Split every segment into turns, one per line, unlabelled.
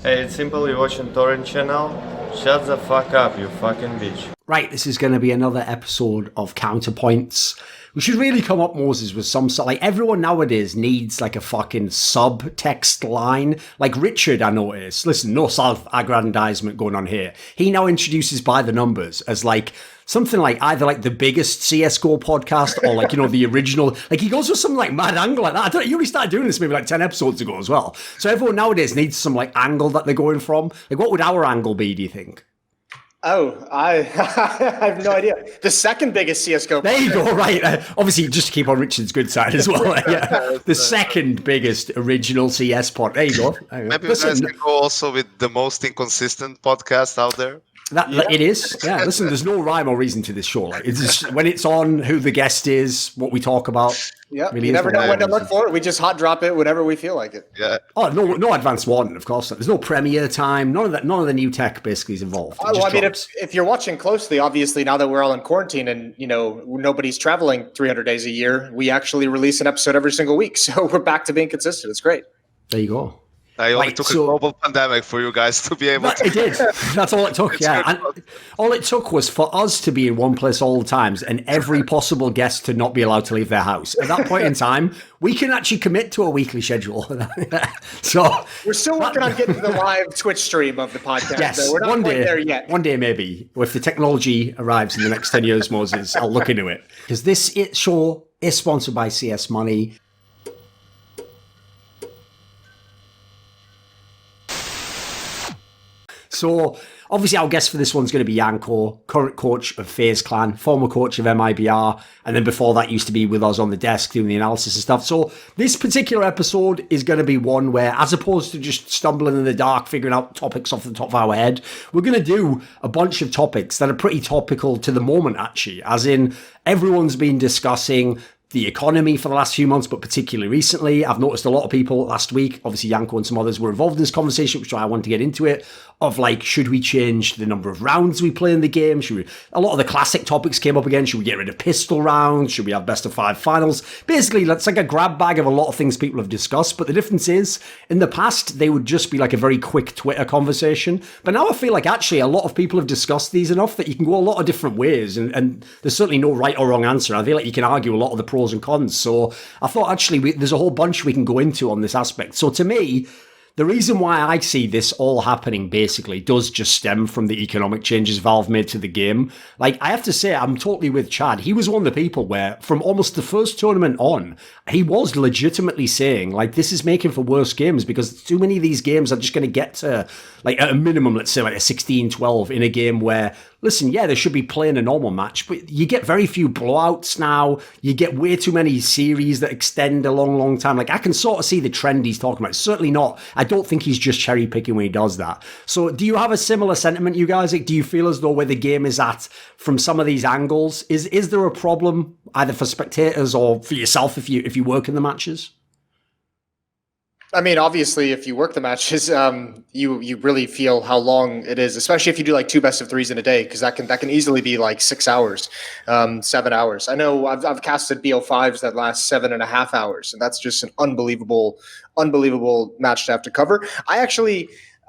Hey, it's simple, you're watching Thorin channel. Shut the fuck up, you fucking bitch.
Right, this is going to be another episode of Counterpoints. We should really come up, Moses, with some sort. Like, everyone nowadays needs like a fucking subtext line. Like Richard, I noticed. Listen, no self-aggrandizement going on here. He now introduces by the numbers as like something like either like the biggest CSGO podcast or like, you know, the original. Like he goes with some like mad angle like that. I don't know, you only started doing this maybe like 10 episodes ago as well. So everyone nowadays needs some like angle that they're going from. Like, what would our angle be, do you think?
Oh, I have no idea. The second biggest CSGO.
There you go, right. Obviously, just to keep on Richard's good side as well. Yeah. The second biggest original CS pod. There you go.
Maybe you guys can go also with the most inconsistent podcast out there.
It is. Yeah, listen, there's no rhyme or reason to this show. Like, it's just, when it's on, who the guest is, what we talk about.
Yeah, really you never know when to look for it. We just hot drop it whenever we feel like it.
Yeah.
Oh, no advanced warning, of course. There's no premiere time. None of the new tech basically is involved.
Well, I mean, if you're watching closely, obviously now that we're all in quarantine and nobody's traveling 300 days a year, we actually release an episode every single week. So we're back to being consistent. It's great.
There you go.
I only took a global pandemic for you guys to be able to.
It did. That's all it took, yeah. And all it took was for us to be in one place all the times and every possible guest to not be allowed to leave their house. At that point in time, we can actually commit to a weekly schedule. So
we're still working on getting to the live Twitch stream of the podcast.
Yes,
we're not
one day,
there yet.
One day maybe. If the technology arrives in the next 10 years, Moses, I'll look into it. Because this show is sponsored by CS Money. So, obviously, our guest for this one's going to be Yanko, current coach of FaZe Clan, former coach of mibr, and then before that used to be with us on the desk doing the analysis and stuff. So, this particular episode is going to be one where, as opposed to just stumbling in the dark, figuring out topics off the top of our head, we're going to do a bunch of topics that are pretty topical to the moment, actually. As in, everyone's been discussing the economy for the last few months, but particularly recently. I've noticed a lot of people last week, obviously Yanko and some others were involved in this conversation, which I want to get into it, of like, should we change the number of rounds we play in the game? A lot of the classic topics came up again. Should we get rid of pistol rounds? Should we have best of 5 finals? Basically, that's like a grab bag of a lot of things people have discussed. But the difference is, in the past, they would just be like a very quick Twitter conversation. But now I feel like actually a lot of people have discussed these enough that you can go a lot of different ways. And there's certainly no right or wrong answer. I feel like you can argue a lot of the pros and cons. So I thought actually there's a whole bunch we can go into on this aspect. So to me, the reason why I see this all happening basically does just stem from the economic changes Valve made to the game. Like, I have to say, I'm totally with Chad. He was one of the people where, from almost the first tournament on, he was legitimately saying, like, this is making for worse games because too many of these games are just going to get to, like, at a minimum, let's say, like a 16-12 in a game where, listen, yeah, they should be playing a normal match, but you get very few blowouts now. You get way too many series that extend a long, long time. Like, I can sort of see the trend he's talking about. Certainly not. I don't think he's just cherry picking when he does that. So do you have a similar sentiment, you guys? Do you feel as though where the game is at from some of these angles, is there a problem either for spectators or for yourself if you work in the matches?
I mean, obviously, if you work the matches, you really feel how long it is, especially if you do like 2 best of 3s in a day, because that can easily be like 6 hours, 7 hours. I know I've casted BO5s that last 7.5 hours, and that's just an unbelievable match to have to cover.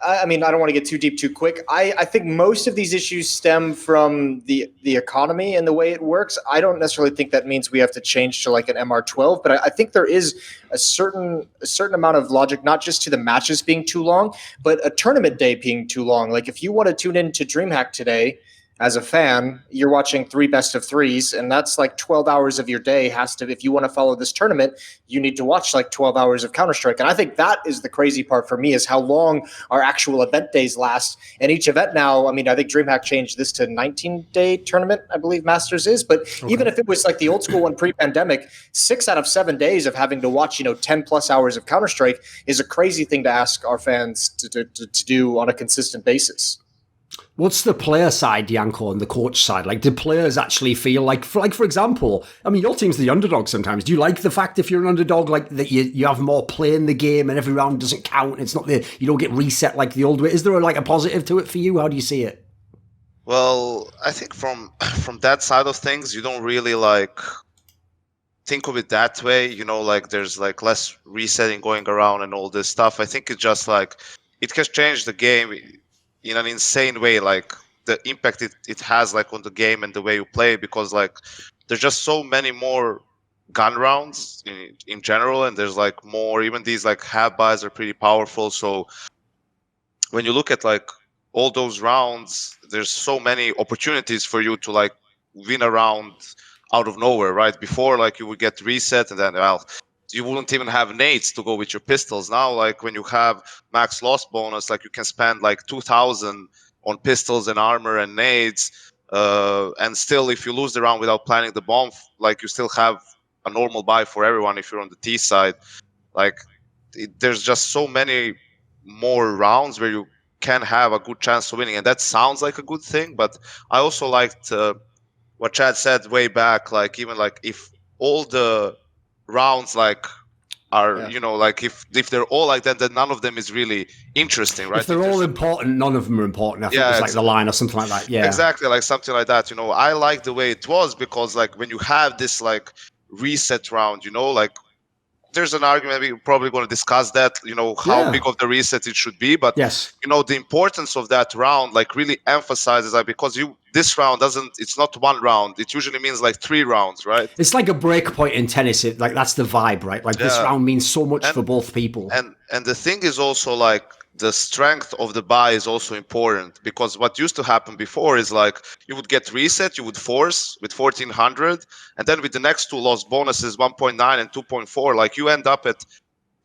I mean, I don't want to get too deep too quick. I think most of these issues stem from the economy and the way it works. I don't necessarily think that means we have to change to like an MR12, but I think there is a certain amount of logic, not just to the matches being too long, but a tournament day being too long. Like if you want to tune into DreamHack today, as a fan, you're watching 3 best of 3s, and that's like 12 hours of your day if you want to follow this tournament, you need to watch like 12 hours of Counter-Strike. And I think that is the crazy part for me, is how long our actual event days last. And each event now, I mean, I think DreamHack changed this to 19-day tournament, I believe Masters is. But even if it was like the old school one pre-pandemic, 6 out of 7 days of having to watch, 10 plus hours of Counter-Strike is a crazy thing to ask our fans to do on a consistent basis.
What's the player side, Yanko, and the coach side? Like, do players actually feel like for example, I mean, your team's the underdog sometimes. Do you like the fact if you're an underdog, like that you have more play in the game and every round doesn't count? It's not you don't get reset like the old way. Is there a positive to it for you? How do you see it?
Well, I think from that side of things, you don't really think of it that way. There's less resetting going around and all this stuff. I think it's just it has changed the game in an insane way. Like the impact it has like on the game and the way you play, because like there's just so many more gun rounds in general, and there's like more, even these like half buys are pretty powerful. So when you look at like all those rounds, there's so many opportunities for you to like win a round out of nowhere, right? Before, like you would get reset and then, well, you wouldn't even have nades to go with your pistols. Now, like when you have max loss bonus, like you can spend like 2,000 on pistols and armor and nades, and still, if you lose the round without planning the bomb, like you still have a normal buy for everyone if you're on the T side. Like there's just so many more rounds where you can have a good chance of winning, and that sounds like a good thing. But I also liked what Chad said way back, like even like if all the rounds like are like if they're all like that, then none of them is really interesting, right?
If they're all important, none of them are important. I think it's like the line or something like that. Yeah,
exactly, like something like that. I like the way it was, because like when you have this like reset round, like there's an argument, we're probably going to discuss that, how big of the reset it should be, but
yes,
the importance of that round like really emphasizes that, because this round it's not one round, it usually means like 3 rounds, right?
It's like a break point in tennis. Like that's the vibe, right? Like this round means so much for both people.
And the thing is also like the strength of the buy is also important, because what used to happen before is like you would get reset, you would force with 1400, and then with the next 2 loss bonuses 1.9 and 2.4, like you end up at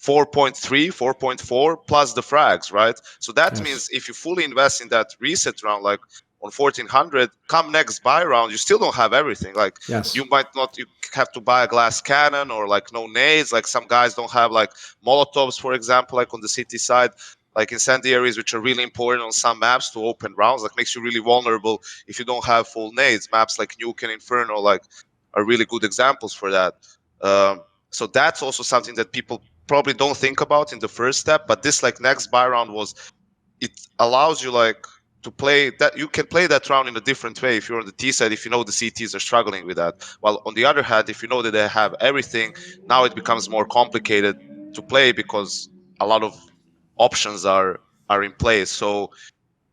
4.3 4.4 plus the frags, right? So that means if you fully invest in that reset round, like on 1400, come next buy round, you still don't have everything. Like you might not, you have to buy a glass cannon or like no nades. Like some guys don't have like molotovs, for example, like on the city side, like incendiaries, which are really important on some maps to open rounds, like makes you really vulnerable if you don't have full nades. Maps like Nuke and Inferno like are really good examples for that. So that's also something that people probably don't think about in the first step, but this like next buy round it allows you like to play that. You can play that round in a different way if you're on the T side, if you know the CTs are struggling with that. While on the other hand, if you know that they have everything, now it becomes more complicated to play because a lot of options are in place. So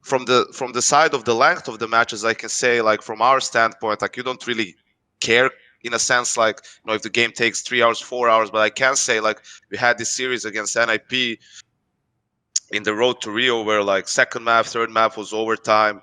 from the side of the length of the matches, I can say like from our standpoint, like you don't really care in a sense, like if the game takes 3 hours, 4 hours, but I can say like we had this series against NIP in the road to Rio where like second map, third map was overtime.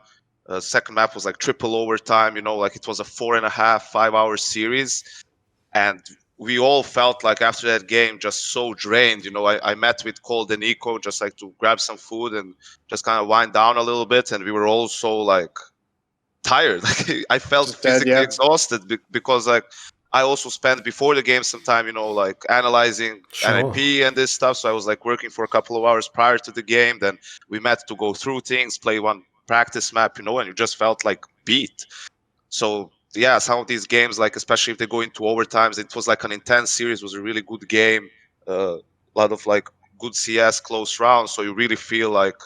Second map was like triple overtime, like it was a 4.5, 5 hour series. And we all felt like after that game just so drained. I met with Cold and Nico just like to grab some food and just kind of wind down a little bit. And we were all so like tired. Like I felt physically exhausted because like I also spent before the game some time, like analyzing NIP and this stuff. So I was like working for a couple of hours prior to the game. Then we met to go through things, play one practice map, and you just felt like beat. So yeah, some of these games, like especially if they go into overtimes, it was like an intense series. It was a really good game, a lot of like good CS close rounds. So you really feel like,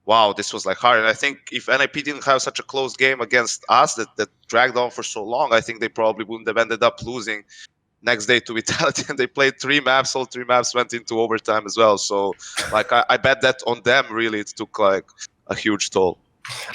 wow, this was like hard. And I think if NIP didn't have such a close game against us that dragged on for so long, I think they probably wouldn't have ended up losing next day to Vitality. And they played 3 maps, all 3 maps went into overtime as well. So like I bet that on them really it took like a huge toll.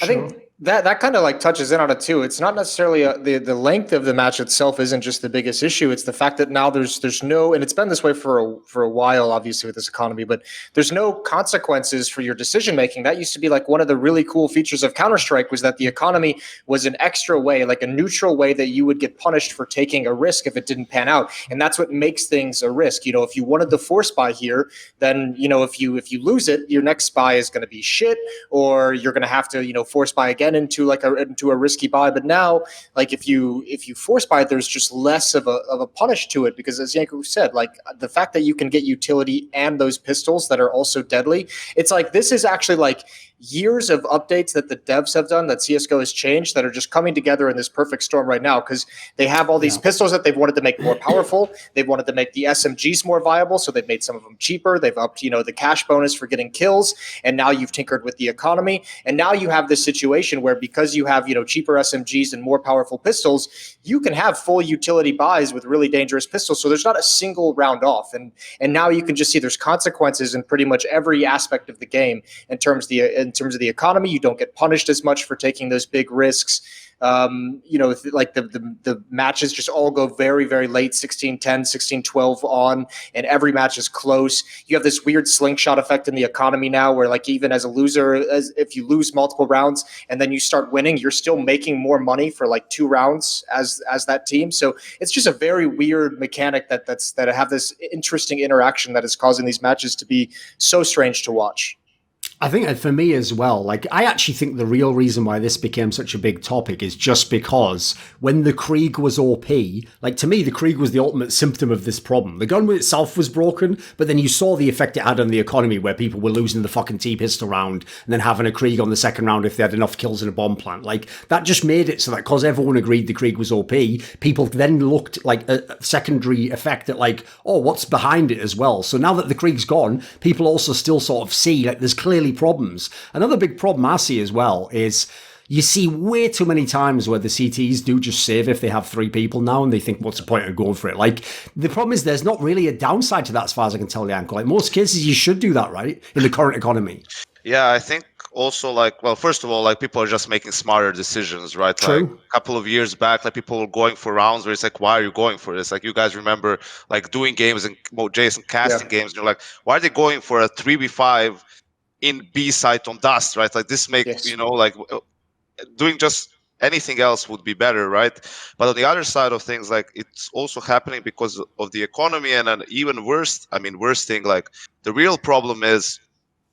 I think that kind of like touches in on it too. It's not necessarily the length of the match itself isn't just the biggest issue. It's the fact that now there's no, and it's been this way for a while, obviously with this economy, but there's no consequences for your decision making. That used to be like one of the really cool features of Counter-Strike, was that the economy was an extra way, like a neutral way that you would get punished for taking a risk if it didn't pan out. And that's what makes things a risk. If you wanted the force buy here, then if you lose it, your next buy is going to be shit, or you're going to have to force buy again into a risky buy. But now, like if you force buy it, there's just less of a punish to it, because as Yanko said, like the fact that you can get utility and those pistols that are also deadly, it's like this is actually like years of updates that the devs have done, that CSGO has changed, that are just coming together in this perfect storm right now, because they have all these pistols that they've wanted to make more powerful. They've wanted to make the SMGs more viable, so they've made some of them cheaper. They've upped the cash bonus for getting kills, and now you've tinkered with the economy, and now you have this situation situation where because you have, cheaper SMGs and more powerful pistols, you can have full utility buys with really dangerous pistols. So there's not a single round off. And now you can just see there's consequences in pretty much every aspect of the game in terms of the economy. You don't get punished as much for taking those big risks. Like the matches just all go very, very late, 16-10, 16-12 on, and every match is close. You have this weird slingshot effect in the economy now where, like, even as a loser, if you lose multiple rounds and then you start winning, you're still making more money for like 2 rounds as that team. So it's just a very weird mechanic that have this interesting interaction that is causing these matches to be so strange to watch.
I think for me as well, like, I actually think the real reason why this became such a big topic is just because when the Krieg was OP, like, to me, the Krieg was the ultimate symptom of this problem. The gun itself was broken, but then you saw the effect it had on the economy where people were losing the fucking T-pistol round and then having a Krieg on the second round if they had enough kills in a bomb plant. Like, that just made it so that because everyone agreed the Krieg was OP, people then looked like a secondary effect at, like, oh, what's behind it as well. So now that the Krieg's gone, people also still sort of see, like, there's clearly problems. Another big problem I see as well is you see way too many times where the CTs do just save if they have 3 people now and they think, what's the point of going for it? Like, the problem is there's not really a downside to that as far as I can tell, Yanko. Like, most cases you should do that, right? In the current economy.
Yeah, I think also, like, well, first of all, like, people are just making smarter decisions, right?
True.
Like, a couple of years back, like, people were going for rounds where it's like, why are you going for this? Like, you guys remember, like, doing games and Jason casting games, and you're like, why are they going for a 3v5 in B site on dust, right? Like, this makes, like, doing just anything else would be better, right? But on the other side of things, like, it's also happening because of the economy, and an even worse thing, like, the real problem is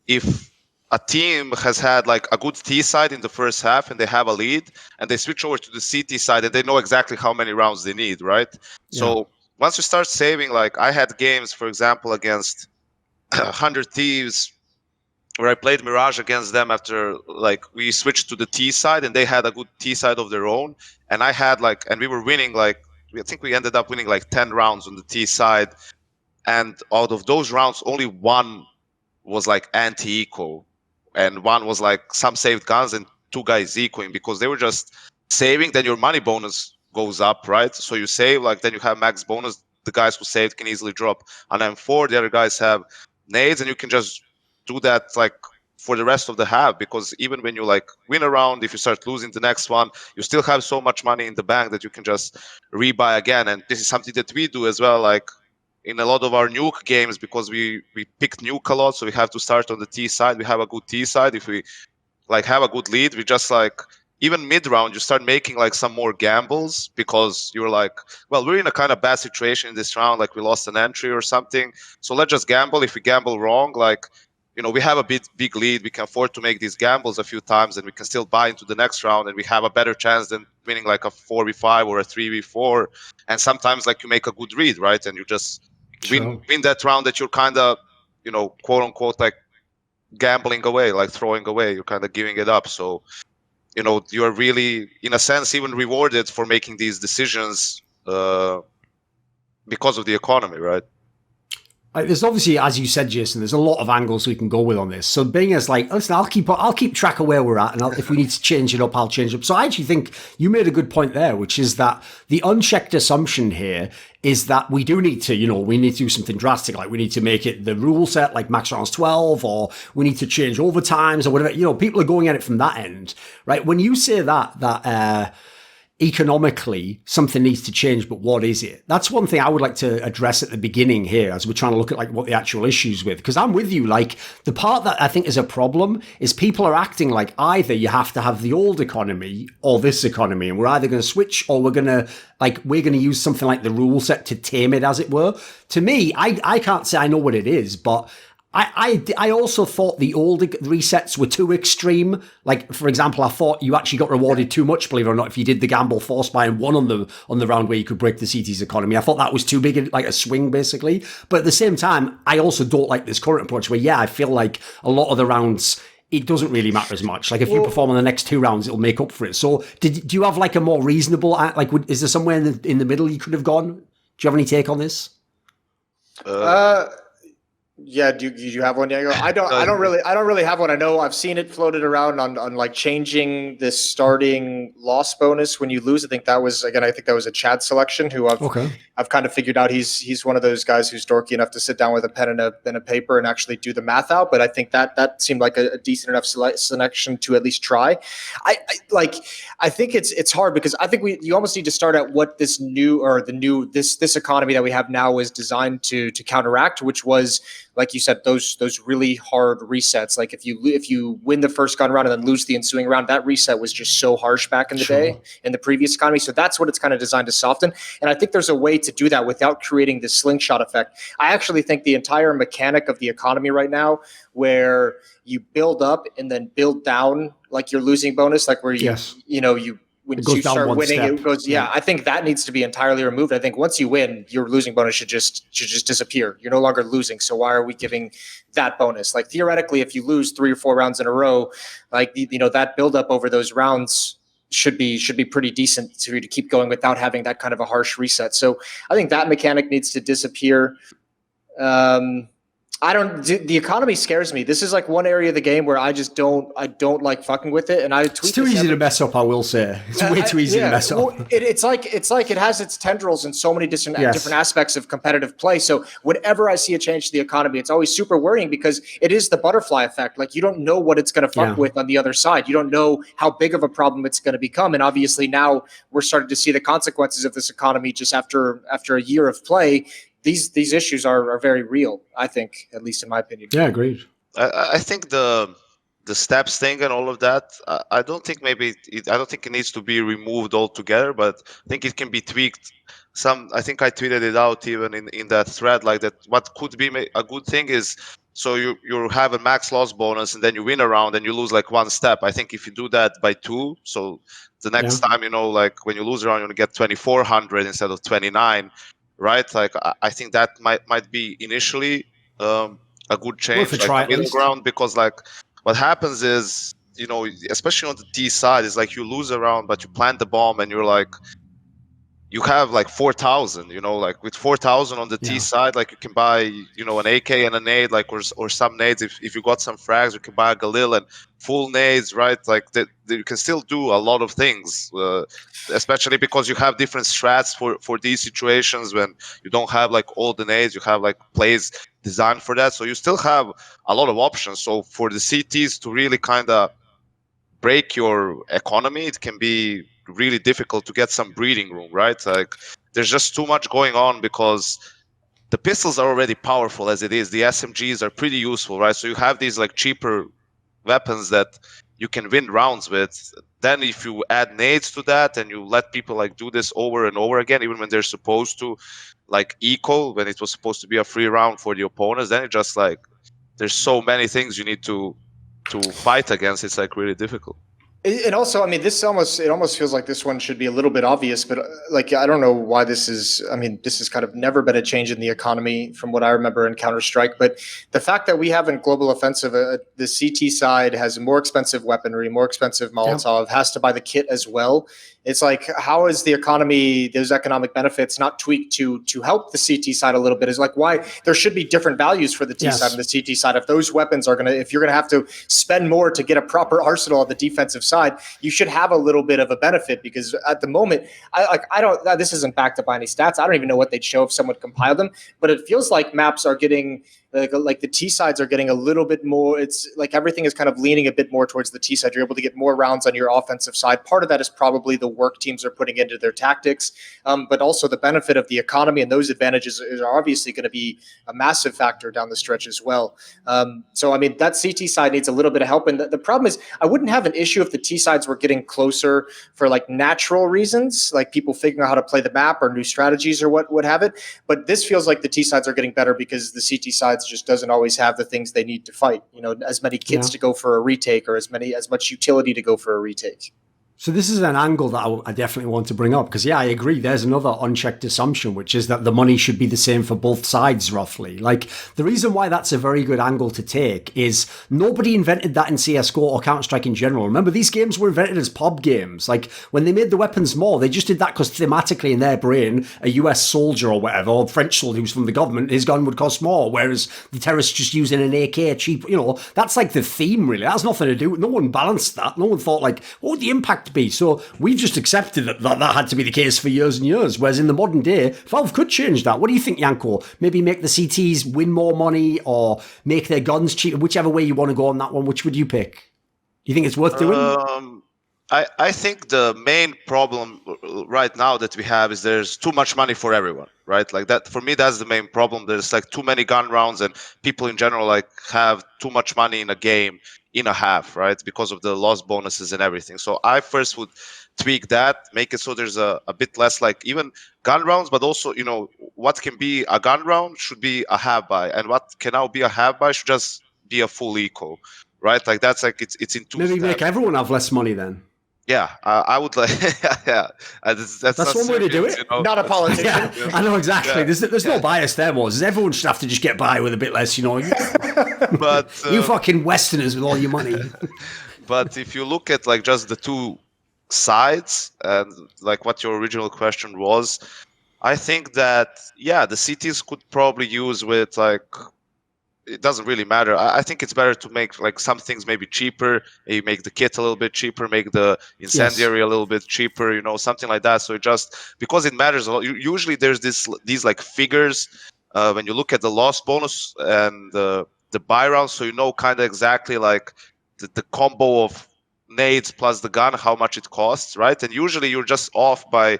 if a team has had like a good T side in the first half and they have a lead and they switch over to the CT side and they know exactly how many rounds they need, right? Yeah. So once you start saving, like, I had games, for example, against 100 Thieves where I played Mirage against them after, like, we switched to the T side and they had a good T side of their own. And I had, like, and we were winning, like, I think we ended up winning like 10 rounds on the T side. And out of those rounds, only one was like anti-eco. And one was like some saved guns and 2 guys ecoing because they were just saving. Then your money bonus goes up, right? So you save, like, then you have max bonus. The guys who saved can easily drop an M4. The other guys have nades, and you can just do that, like, for the rest of the half, because even when you, like, win a round, if you start losing the next one, you still have so much money in the bank that you can just rebuy again. And this is something that we do as well, like, in a lot of our nuke games, because we pick nuke a lot, so we have to start on the T side. We have a good T side. If we, like, have a good lead, we just, like, even mid round, you start making, like, some more gambles because you're like, well, we're in a kind of bad situation in this round, like, we lost an entry or something, so let's just gamble. If we gamble wrong, like, we have a big lead, we can afford to make these gambles a few times, and we can still buy into the next round, and we have a better chance than winning like a 4v5 or a 3v4. And sometimes, like, you make a good read, right, and you just win that round that you're kind of, quote unquote, like, gambling away, like throwing away. You're kind of giving it up. So, you are really, in a sense, even rewarded for making these decisions because of the economy, right?
There's obviously, as you said, Jason, there's a lot of angles we can go with on this. So being as like, listen, I'll keep track of where we're at, and if we need to change it up, I'll change it up. So I actually think you made a good point there, which is that the unchecked assumption here is that we do need to, we need to do something drastic, like we need to make it the rule set, like max rounds 12, or we need to change overtimes or whatever. People are going at it from that end, right? When you say that economically something needs to change, but what is it? That's one thing I would like to address at the beginning here as we're trying to look at, like, what the actual issues with, because I'm with you. Like, the part that I think is a problem is people are acting like either you have to have the old economy or this economy, and we're either going to switch or we're going to use something like the rule set to tame it, as it were. To me, I can't say I know what it is, but I also thought the old resets were too extreme. Like, for example, I thought you actually got rewarded too much, believe it or not, if you did the gamble force buy and won on the round where you could break the CT's economy. I thought that was too big, like a swing, basically. But at the same time, I also don't like this current approach where, I feel like a lot of the rounds, it doesn't really matter as much. Like, if you perform on the next 2 rounds, it'll make up for it. So do you have, like, a more reasonable, like, is there somewhere in the middle you could have gone? Do you have any take on this?
Yeah, do you have one, Diego? I don't really have one. I know I've seen it floated around on like changing the starting loss bonus when you lose. I think that was a Chad selection who I've kind of figured out he's one of those guys who's dorky enough to sit down with a pen and a paper and actually do the math out. But I think that seemed like a decent enough selection to at least try. I think it's hard because I think you almost need to start at what this this economy that we have now is designed to counteract, which was, like you said, those really hard resets. Like if you win the first gun round and then lose the ensuing round, that reset was just so harsh back in the day in the previous economy. So that's what it's kind of designed to soften. And I think there's a way to do that without creating this slingshot effect. I actually think the entire mechanic of the economy right now, where you build up and then build down like your losing bonus, like where when you start winning, it goes. Yeah, I think that needs to be entirely removed. I think once you win, your losing bonus should just disappear. You're no longer losing. So why are we giving that bonus? Like theoretically, if you lose 3 or 4 rounds in a row, like that buildup over those rounds should be pretty decent to keep going without having that kind of a harsh reset. So I think that mechanic needs to disappear. The economy scares me. This is like one area of the game where I don't like fucking with it. And
it's too easy to mess up, I will say. It's way too easy to mess up.
Well, it's like it has its tendrils in so many different aspects of competitive play. So whenever I see a change to the economy, it's always super worrying because it is the butterfly effect. Like you don't know what it's going to fuck with on the other side. You don't know how big of a problem it's going to become. And obviously now we're starting to see the consequences of this economy just after a year of play. These issues are very real, I think, at least in my opinion.
Yeah, agreed.
I think the steps thing and all of that, I don't think it needs to be removed altogether, but I think it can be tweaked. I think I tweeted it out even in that thread, like that what could be a good thing is, so you have a max loss bonus and then you win a round and you lose like 1 step. I think if you do that by 2, so the next time, like when you lose a round, you get 2,400 instead of 29. Right, like I think that might be initially a good change, like middle ground, because like what happens is, especially on the T side, is like you lose a round, but you plant the bomb and you're like, you have like 4,000, like with 4,000 on the T side, like you can buy, an AK and a nade, like or some nades. If you got some frags, you can buy a Galil and full nades, right? Like you can still do a lot of things, especially because you have different strats for these situations when you don't have like all the nades, you have like plays designed for that. So you still have a lot of options. So for the CTs to really kind of break your economy, it can be really difficult to get some breathing room, right? Like there's just too much going on because the pistols are already powerful as it is. The SMGs are pretty useful, right? So you have these like cheaper weapons that you can win rounds with. Then if you add nades to that and you let people like do this over and over again, even when they're supposed to like eco, when it was supposed to be a free round for the opponents, then it just like there's so many things you need to fight against. It's like really difficult.
And also, I mean, it almost feels like this one should be a little bit obvious, but like, I don't know why this is. I mean, this has kind of never been a change in the economy from what I remember in Counter-Strike. But the fact that we have in Global Offensive, the CT side has more expensive weaponry, more expensive Molotov, has to buy the kit as well. It's like, how is the economy, those economic benefits not tweaked to help the CT side a little bit? Is like why there should be different values for the T side and the CT side. If those weapons if you're going to have to spend more to get a proper arsenal on the defensive side, you should have a little bit of a benefit, because at the moment, this isn't backed up by any stats. I don't even know what they'd show if someone compiled them, but it feels like maps are getting like the T sides are getting a little bit more. It's like everything is kind of leaning a bit more towards the T side. You're able to get more rounds on your offensive side. Part of that is probably the work teams are putting into their tactics, but also the benefit of the economy, and those advantages are obviously going to be a massive factor down the stretch as well. So I mean, that CT side needs a little bit of help, and the problem is I wouldn't have an issue if the T sides were getting closer for like natural reasons, like people figuring out how to play the map or new strategies or what have it. But this feels like the T sides are getting better because the CT sides just doesn't always have the things they need to fight. As many kits to go for a retake, or as much utility to go for a retake.
So this is an angle that I definitely want to bring up because, yeah, I agree. There's another unchecked assumption, which is that the money should be the same for both sides, roughly. Like, the reason why that's a very good angle to take is nobody invented that in CSGO or Counter-Strike in general. Remember, these games were invented as pub games. Like, when they made the weapons more, they just did that because thematically in their brain, a US soldier or whatever, or French soldier who's from the government, his gun would cost more, whereas the terrorists just using an AK cheap, that's like the theme, really. That's nothing to do with, no one balanced that. No one thought, like, what would the impact be? So we've just accepted that had to be the case for years and years. Whereas in the modern day, Valve could change that. What do you think, Yanko? Maybe make the CTs win more money or make their guns cheaper, whichever way you want to go on that one. Which would you pick? Do you think it's worth doing?
I think the main problem right now that we have is there's too much money for everyone, right? Like that, for me, that's the main problem. There's like too many gun rounds and people in general like have too much money in a game in a half, right? Because of the loss bonuses and everything. So I first would tweak that, make it so there's a bit less like even gun rounds, but also, what can be a gun round should be a half buy, and what can now be a half buy should just be a full eco, right? Like that's like it's in two
Maybe
steps.
make everyone have less money then.
Yeah, I would like. Yeah, that's
one way to do it.
Not a politician.
Yeah, I know exactly.
Yeah.
There's no bias there, Moses. Everyone should have to just get by with a bit less,
But
you fucking Westerners with all your money.
But if you look at like just the two sides and like what your original question was, I think that the cities could probably use with like. It doesn't really matter. I think it's better to make like some things maybe cheaper. You make the kit a little bit cheaper, make the incendiary a little bit cheaper, something like that. So it just because it matters a lot. Usually there's these like figures when you look at the loss bonus and the buy round, so kind of exactly like the combo of nades plus the gun, how much it costs, right? And usually you're just off by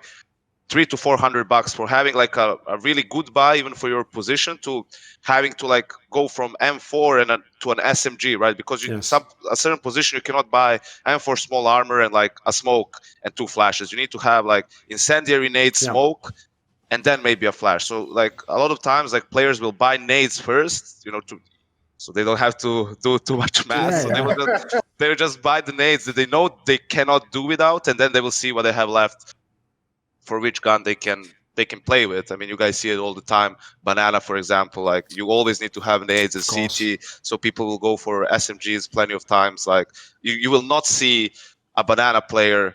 $300 to $400 for having like a really good buy even for your position to having to like go from M4 and to an SMG, right? Because a certain position you cannot buy M4 small armor and like a smoke and 2 flashes. You need to have like incendiary nade smoke and then maybe a flash. So like a lot of times like players will buy nades first, so they don't have to do too much math. They will just buy the nades that they know they cannot do without, and then they will see what they have left for which gun they can play with. I mean, you guys see it all the time. Banana, for example, like you always need to have nades as CT, so people will go for SMGs plenty of times. Like you will not see a banana player,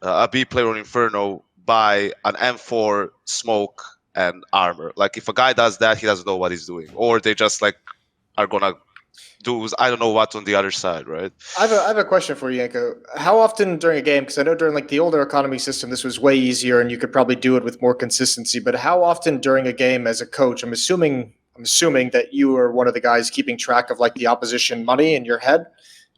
a B player on Inferno buy an M4 smoke and armor. Like if a guy does that, he doesn't know what he's doing, or they just like are gonna do I don't know what on the other side, right?
I have a question for you, Yanko. How often during a game, because I know during like the older economy system, this was way easier and you could probably do it with more consistency, but how often during a game as a coach, I'm assuming that you are one of the guys keeping track of like the opposition money in your head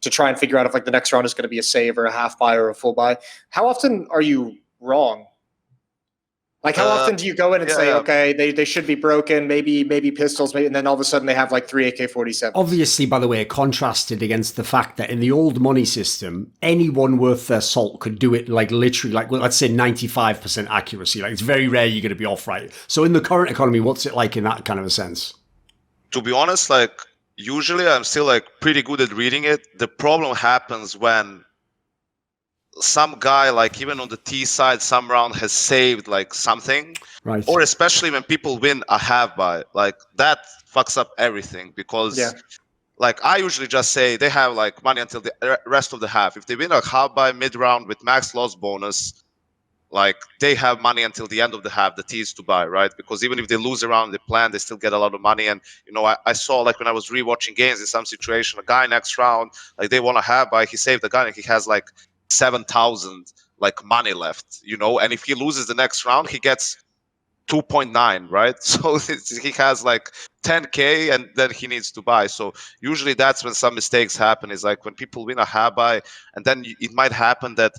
to try and figure out if like the next round is going to be a save or a half buy or a full buy. How often are you wrong? Like how often do you go in and say, okay, they should be broken, maybe pistols, and then all of a sudden they have like 3 AK-47s?
Obviously, by the way, contrasted against the fact that in the old money system, anyone worth their salt could do it like literally, like let's say 95% accuracy. Like it's very rare you're going to be off right. So in the current economy, what's it like in that kind of a sense?
To be honest, like usually I'm still like pretty good at reading it. The problem happens when some guy, like even on the T side, some round has saved like something,
right?
Or especially when people win a half buy, like that fucks up everything because like I usually just say they have like money until the rest of the half. If they win a half buy mid round with max loss bonus, like they have money until the end of the half, the T's to buy, right? Because even if they lose around the plan, they still get a lot of money. And I saw like when I was rewatching games in some situation, a guy next round, like they want a half buy, he saved the gun and he has like 7,000 like money left, and if he loses the next round, he gets 2.9, right? So he has like 10K and then he needs to buy. So usually that's when some mistakes happen, is like when people win a half buy and then it might happen that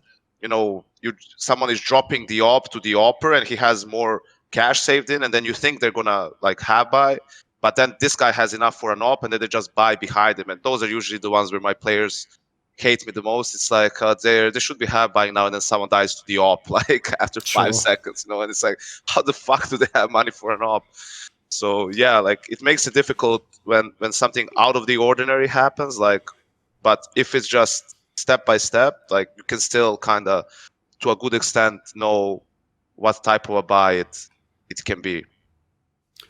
someone is dropping the op to the opper and he has more cash saved in, and then you think they're gonna like half buy, but then this guy has enough for an op and then they just buy behind him. And those are usually the ones where my players hate me the most. It's like they should be half buying now, and then someone dies to the op like after 5 seconds, and it's like, how the fuck do they have money for an op? So like it makes it difficult when something out of the ordinary happens, like, but if it's just step by step, like you can still kind of, to a good extent, know what type of a buy it can be.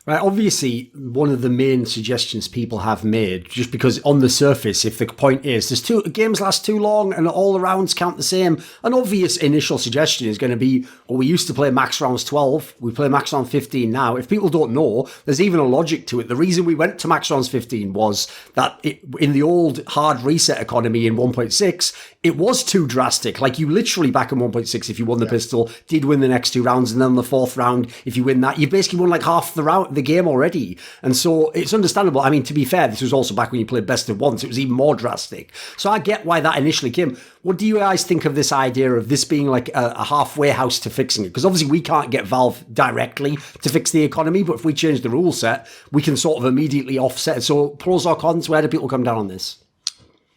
Right, obviously, one of the main suggestions people have made, just because on the surface, if the point is games last too long and all the rounds count the same, an obvious initial suggestion is going to be, well, we used to play max rounds 12, we play max round 15 now. If people don't know, there's even a logic to it. The reason we went to max rounds 15 was that in the old hard reset economy in 1.6, it was too drastic. Like, you literally back in 1.6, if you won the pistol, did win the next 2 rounds, and then the 4th round, if you win that, you basically won like half the game already. And so it's understandable. I mean, to be fair, this was also back when you played best of ones. It was even more drastic. So I get why that initially came. What do you guys think of this idea of this being like a halfway house to fixing it? Because obviously we can't get Valve directly to fix the economy, but if we change the rule set, we can sort of immediately offset it. So pros or cons, where do people come down on this?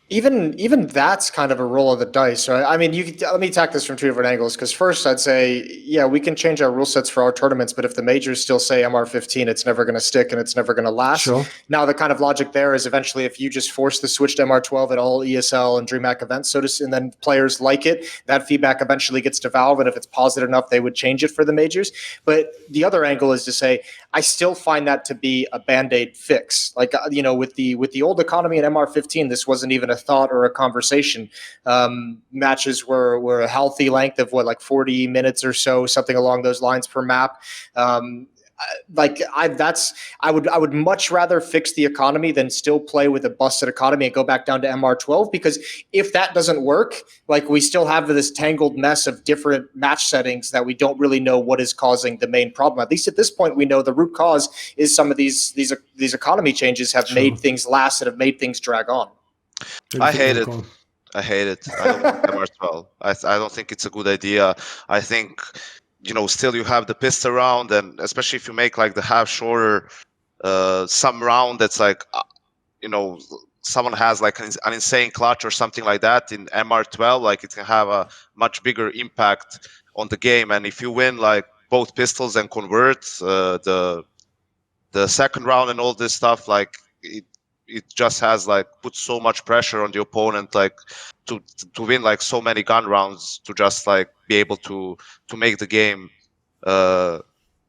Even that's kind of a roll of the dice, right? I mean, let me attack this from 2 different angles. Because first, I'd say, yeah, we can change our rule sets for our tournaments, but if the majors still say MR15, it's never going to stick and it's never going to last.
Sure.
Now, the kind of logic there is eventually, if you just force the switch to MR12 at all ESL and DreamHack events, and then players like it, that feedback eventually gets to Valve, and if it's positive enough, they would change it for the majors. But the other angle is to say, I still find that to be a Band-Aid fix. Like, with the old economy in MR15, this wasn't even a thought or a conversation. Matches were a healthy length of 40 minutes or so, something along those lines per map. I would much rather fix the economy than still play with a busted economy and go back down to MR12, because if that doesn't work, like, we still have this tangled mess of different match settings that we don't really know what is causing the main problem. At least at this point, we know the root cause is some of these economy changes have made things last and have made things drag on.
I hate it. I don't want MR12. I don't think it's a good idea. I think, still you have the pistol round, and especially if you make like the half shorter, some round that's like, someone has like an insane clutch or something like that in MR12, like it can have a much bigger impact on the game. And if you win like both pistols and convert the second round and all this stuff, like it just has like put so much pressure on the opponent, like to win like so many gun rounds, to just like be able to make the game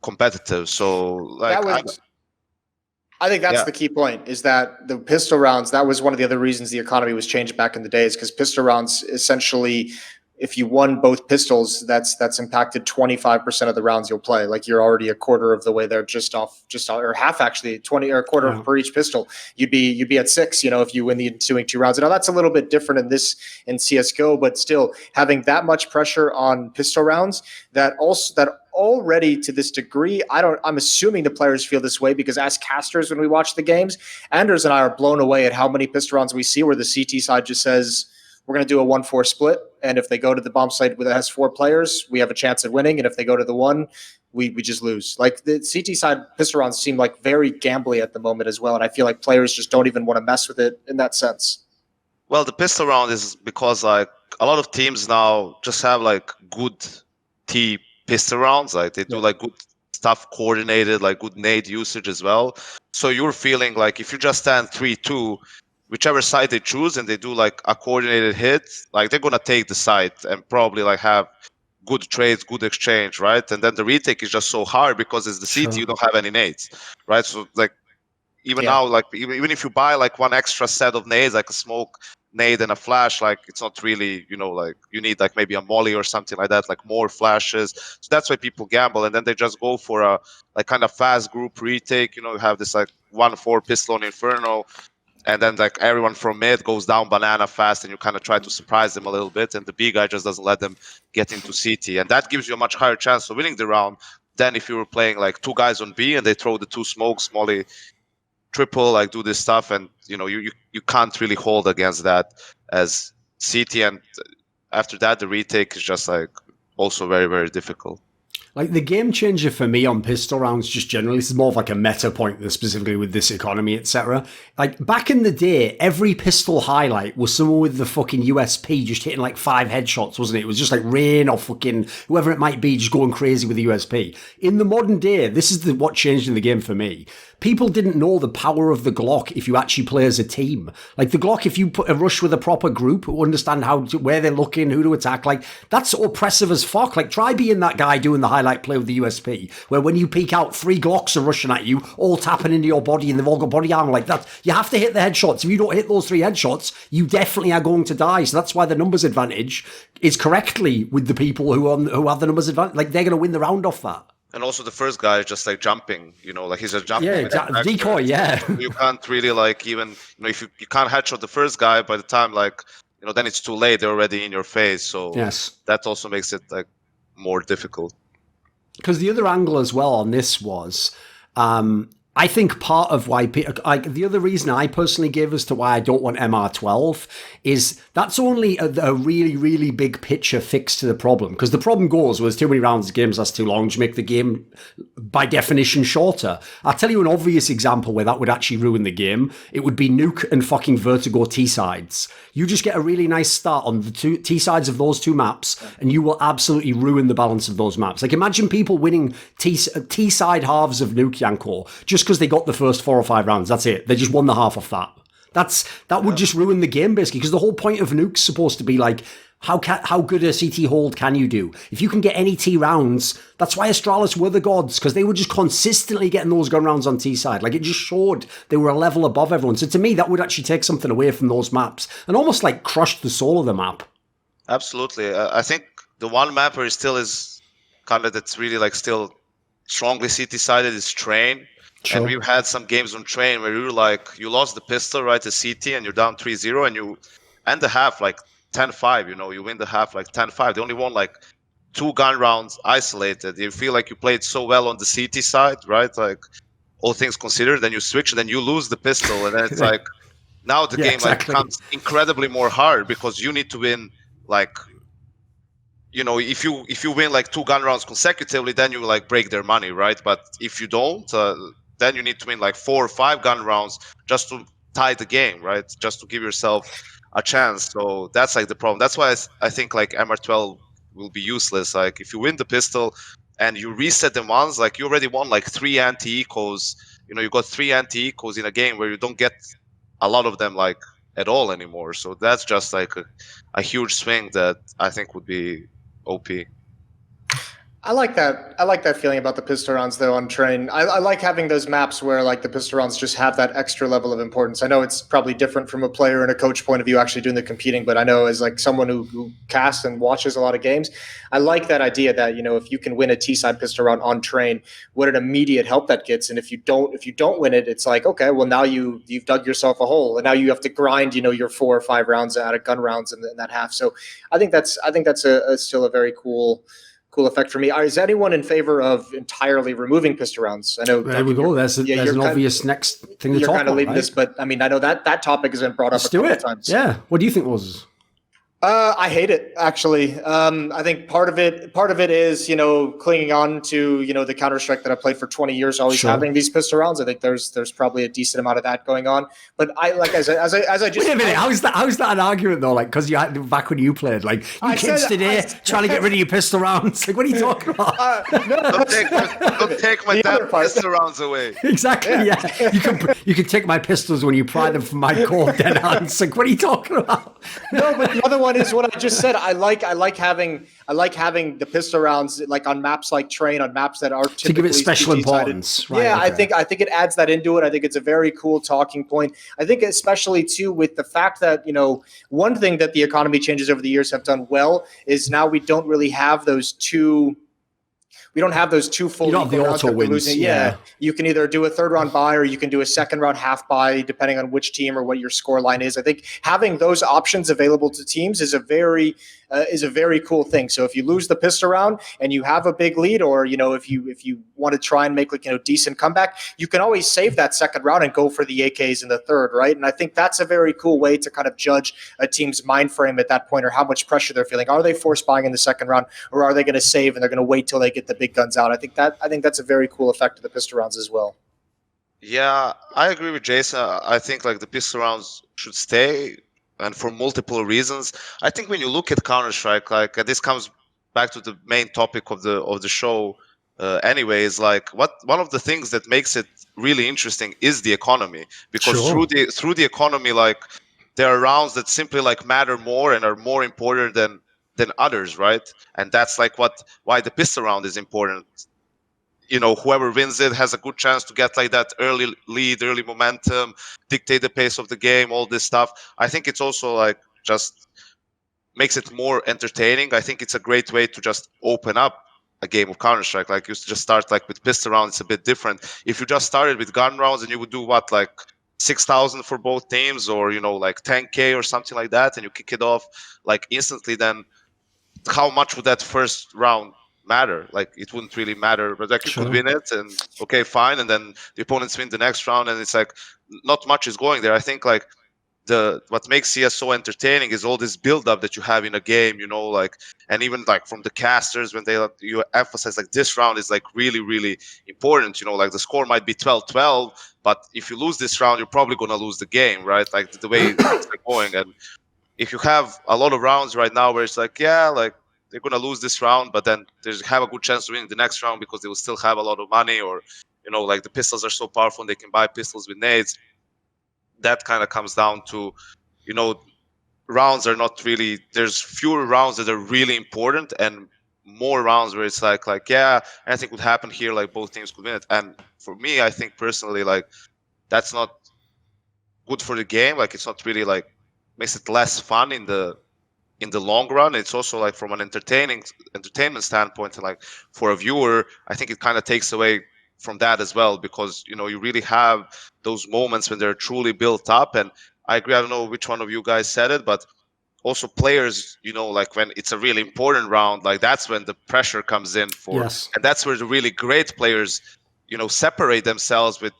competitive. So like
I think that's the key point, is that the pistol rounds, that was one of the other reasons the economy was changed back in the days, because pistol rounds, essentially, if you won both pistols, that's impacted 25% of the rounds you'll play. Like, you're already a quarter of the way there, just off, or half actually, 20 or a quarter per each pistol. You'd be at 6, if you win the ensuing 2 rounds. Now that's a little bit different in CS:GO, but still having that much pressure on pistol rounds, that already to this degree, I'm assuming the players feel this way, because as casters, when we watch the games, Anders and I are blown away at how many pistol rounds we see where the CT side just says, we're going to do a 1-4 split, and if they go to the bomb site that has 4 players, we have a chance at winning, and if they go to the 1, we just lose. Like, the CT side pistol rounds seem like very gambly at the moment as well, and I feel like players just don't even want to mess with it in that sense.
Well, the pistol round is because like a lot of teams now just have like good T pistol rounds, like they do like good stuff coordinated, like good nade usage as well. So you're feeling like if you just stand 3-2, whichever side they choose, and they do like a coordinated hit, like they're gonna take the site and probably like have good trades, good exchange, right? And then the retake is just so hard because it's the CT, you don't have any nades, right? So like even now, like even if you buy like one extra set of nades, like a smoke nade and a flash, like it's not really, like you need like maybe a molly or something like that, like more flashes. So that's why people gamble, and then they just go for a like kind of fast group retake. You have this like 1-4 pistol on Inferno, and then like everyone from mid goes down banana fast, and you kind of try to surprise them a little bit, and the B guy just doesn't let them get into CT, and that gives you a much higher chance of winning the round than if you were playing like 2 guys on B and they throw the 2 smokes, molly, triple, like do this stuff, and you can't really hold against that as CT. And after that, the retake is just like also very, very difficult.
Like, the game changer for me on pistol rounds, just generally, this is more of like a meta point than specifically with this economy, etc. Like, back in the day, every pistol highlight was someone with the fucking USP just hitting like 5 headshots, wasn't it? It was just like Rain or fucking whoever it might be just going crazy with the USP. In the modern day, this is what changed in the game for me. people didn't know the power of the Glock if you actually play as a team. Like the Glock, if you put a rush with a proper group who understand where they're looking, who to attack, like that's oppressive as fuck. Like try being that guy doing the highlight play with the USP, where when you peek out, 3 Glocks are rushing at you, all tapping into your body, and they've all got body armor like that. You have to hit the headshots. If you don't hit those 3 headshots, you definitely are going to die. So that's why the numbers advantage is correctly with the people who have the numbers advantage. Like they're going to win the round off that.
And also the first guy is just like jumping, like he's just jumping.
Yeah, decoy, yeah.
You can't really like even, if you can't headshot the first guy, by the time like, then it's too late. They're already in your face. So
yes,
that also makes it like more difficult.
Because the other angle as well on this was, I think part of why, the other reason I personally give as to why I don't want MR12 is that's only a really, really big picture fix to the problem. Because the problem goes, well, there's too many rounds of games, that's too long to make the game, by definition, shorter. I'll tell you an obvious example where that would actually ruin the game. It would be Nuke and fucking Vertigo T-sides. You just get a really nice start on the two T-sides of those 2 maps, and you will absolutely ruin the balance of those maps. Like, imagine people winning T-side halves of Nuke Yanko just because they got the first 4 or 5 rounds. That's it. They just won the half of that. That would just ruin the game, basically, because the whole point of Nuke's supposed to be like, how good a CT hold can you do? If you can get any T rounds, that's why Astralis were the gods, because they were just consistently getting those gun rounds on T side. Like, it just showed they were a level above everyone. So to me, that would actually take something away from those maps and almost like crush the soul of the map.
Absolutely. I think the one map where it still is kind of, that's really like still strongly CT sided is Train. Sure. And we've had some games on Train where you lost the pistol, right, to CT, and you're down 3-0, and you end the half like 10-5, you win the half like 10-5. They only won like 2 gun rounds isolated. You feel like you played so well on the CT side, right? Like, all things considered, then you switch, and then you lose the pistol, and then it's like, now the game exactly. Like becomes incredibly more hard because you need to win like, if you win like 2 gun rounds consecutively, then you like break their money, right? But if you don't, then you need to win like 4 or 5 gun rounds just to tie the game, right? Just to give yourself a chance. So that's like the problem. That's why I think like MR12 will be useless. Like if you win the pistol and you reset them once, like you already won like 3 anti-ecos. You got 3 anti-ecos in a game where you don't get a lot of them like at all anymore. So that's just like a huge swing that I think would be OP.
I like that feeling about the pistol rounds though on Train. I like having those maps where like the pistol rounds just have that extra level of importance. I know it's probably different from a player and a coach point of view actually doing the competing, but I know as like someone who casts and watches a lot of games, I like that idea that, if you can win a T-side pistol round on Train, what an immediate help that gets. And if you don't win it, it's like, okay, well now you've dug yourself a hole and now you have to grind, your 4 or 5 rounds out of gun rounds in that half. So I think that's still a very cool effect for me. Is anyone in favor of entirely removing pistol rounds? I know.
There we go. There's an obvious next thing to talk about. You're kind of leaving this,
but I mean, I know that topic has been brought up a couple of times.
Yeah. What do you think, Moses?
I hate it, actually. I think part of it is, clinging on to, the Counter-Strike that I played for 20 years, always having these pistol rounds. I think there's probably a decent amount of that going on. But I like as I just
wait a minute, how's that an argument though? Like, because you had back when you played, like you kids today trying to get rid of your pistol rounds. Like, what are you talking about?
Don't take my damn pistol rounds away.
Exactly. Yeah. You can take my pistols when you pry them from my cold dead hands. Like, what are you talking about?
No, but the other one is what I just said. I like having the pistol rounds like on maps like Train, on maps that are typically
to give it special importance. Right,
yeah, okay. I think it adds that into it. I think it's a very cool talking point. I think especially too with the fact that one thing that the economy changes over the years have done well is now we don't really have those two. We don't have those 2 full.
You don't have the auto wins.
Yeah, you can either do a 3rd round buy or you can do a 2nd round half buy, depending on which team or what your score line is. I think having those options available to teams is a very cool thing. So if you lose the pistol round and you have a big lead, or if you want to try and make decent comeback, you can always save that 2nd round and go for the AKs in the 3rd, right? And I think that's a very cool way to kind of judge a team's mind frame at that point, or how much pressure they're feeling. Are they force buying in the 2nd round, or are they going to save and they're going to wait till they get the big guns out? I think that's a very cool effect of the pistol rounds as well.
Yeah, I agree with Jason. I think like the pistol rounds should stay, and for multiple reasons. I think when you look at Counter-Strike, like this comes back to the main topic of the show, anyway, is like one of the things that makes it really interesting is the economy, because
Sure.
through the economy, like there are rounds that simply like matter more and are more important than others, right? And that's like why the pistol round is important. You know, whoever wins it has a good chance to get like that early lead, early momentum, dictate the pace of the game, all this stuff. I think it's also like just makes it more entertaining. I think it's a great way to just open up a game of Counter-Strike. Like you just start like with pistol rounds, it's a bit different. If you just started with gun rounds and you would do what, like 6,000 for both teams, or you know, like 10K or something like that, and you kick it off like instantly, then how much would that first round matter? Like it wouldn't really matter, but like you
Sure.
could win it and okay, fine, and then the opponents win the next round, and it's like not much is going there. I think like what makes CS so entertaining is all this build up that you have in a game, you know, like, and even like from the casters when you emphasize like this round is like really, really important, you know, like the score might be 12-12, but if you lose this round, you're probably going to lose the game, right? Like the way things are going. And if you have a lot of rounds right now where it's like, yeah, like they're going to lose this round, but then they have a good chance to win the next round because they will still have a lot of money, or, you know, like the pistols are so powerful and they can buy pistols with nades. That kind of comes down to, you know, rounds are not really, there's fewer rounds that are really important and more rounds where it's like yeah, anything could happen here, like both teams could win it. And for me, I think personally, like that's not good for the game. Like it's not really like makes it less fun in the long run. It's also like from an entertainment standpoint, and like for a viewer, I think it kind of takes away from that as well, because you know you really have those moments when they're truly built up. And I agree, I don't know which one of you guys said it, but also players, you know, like when it's a really important round, like that's when the pressure comes in for,
Yes.
and that's where the really great players, you know, separate themselves with,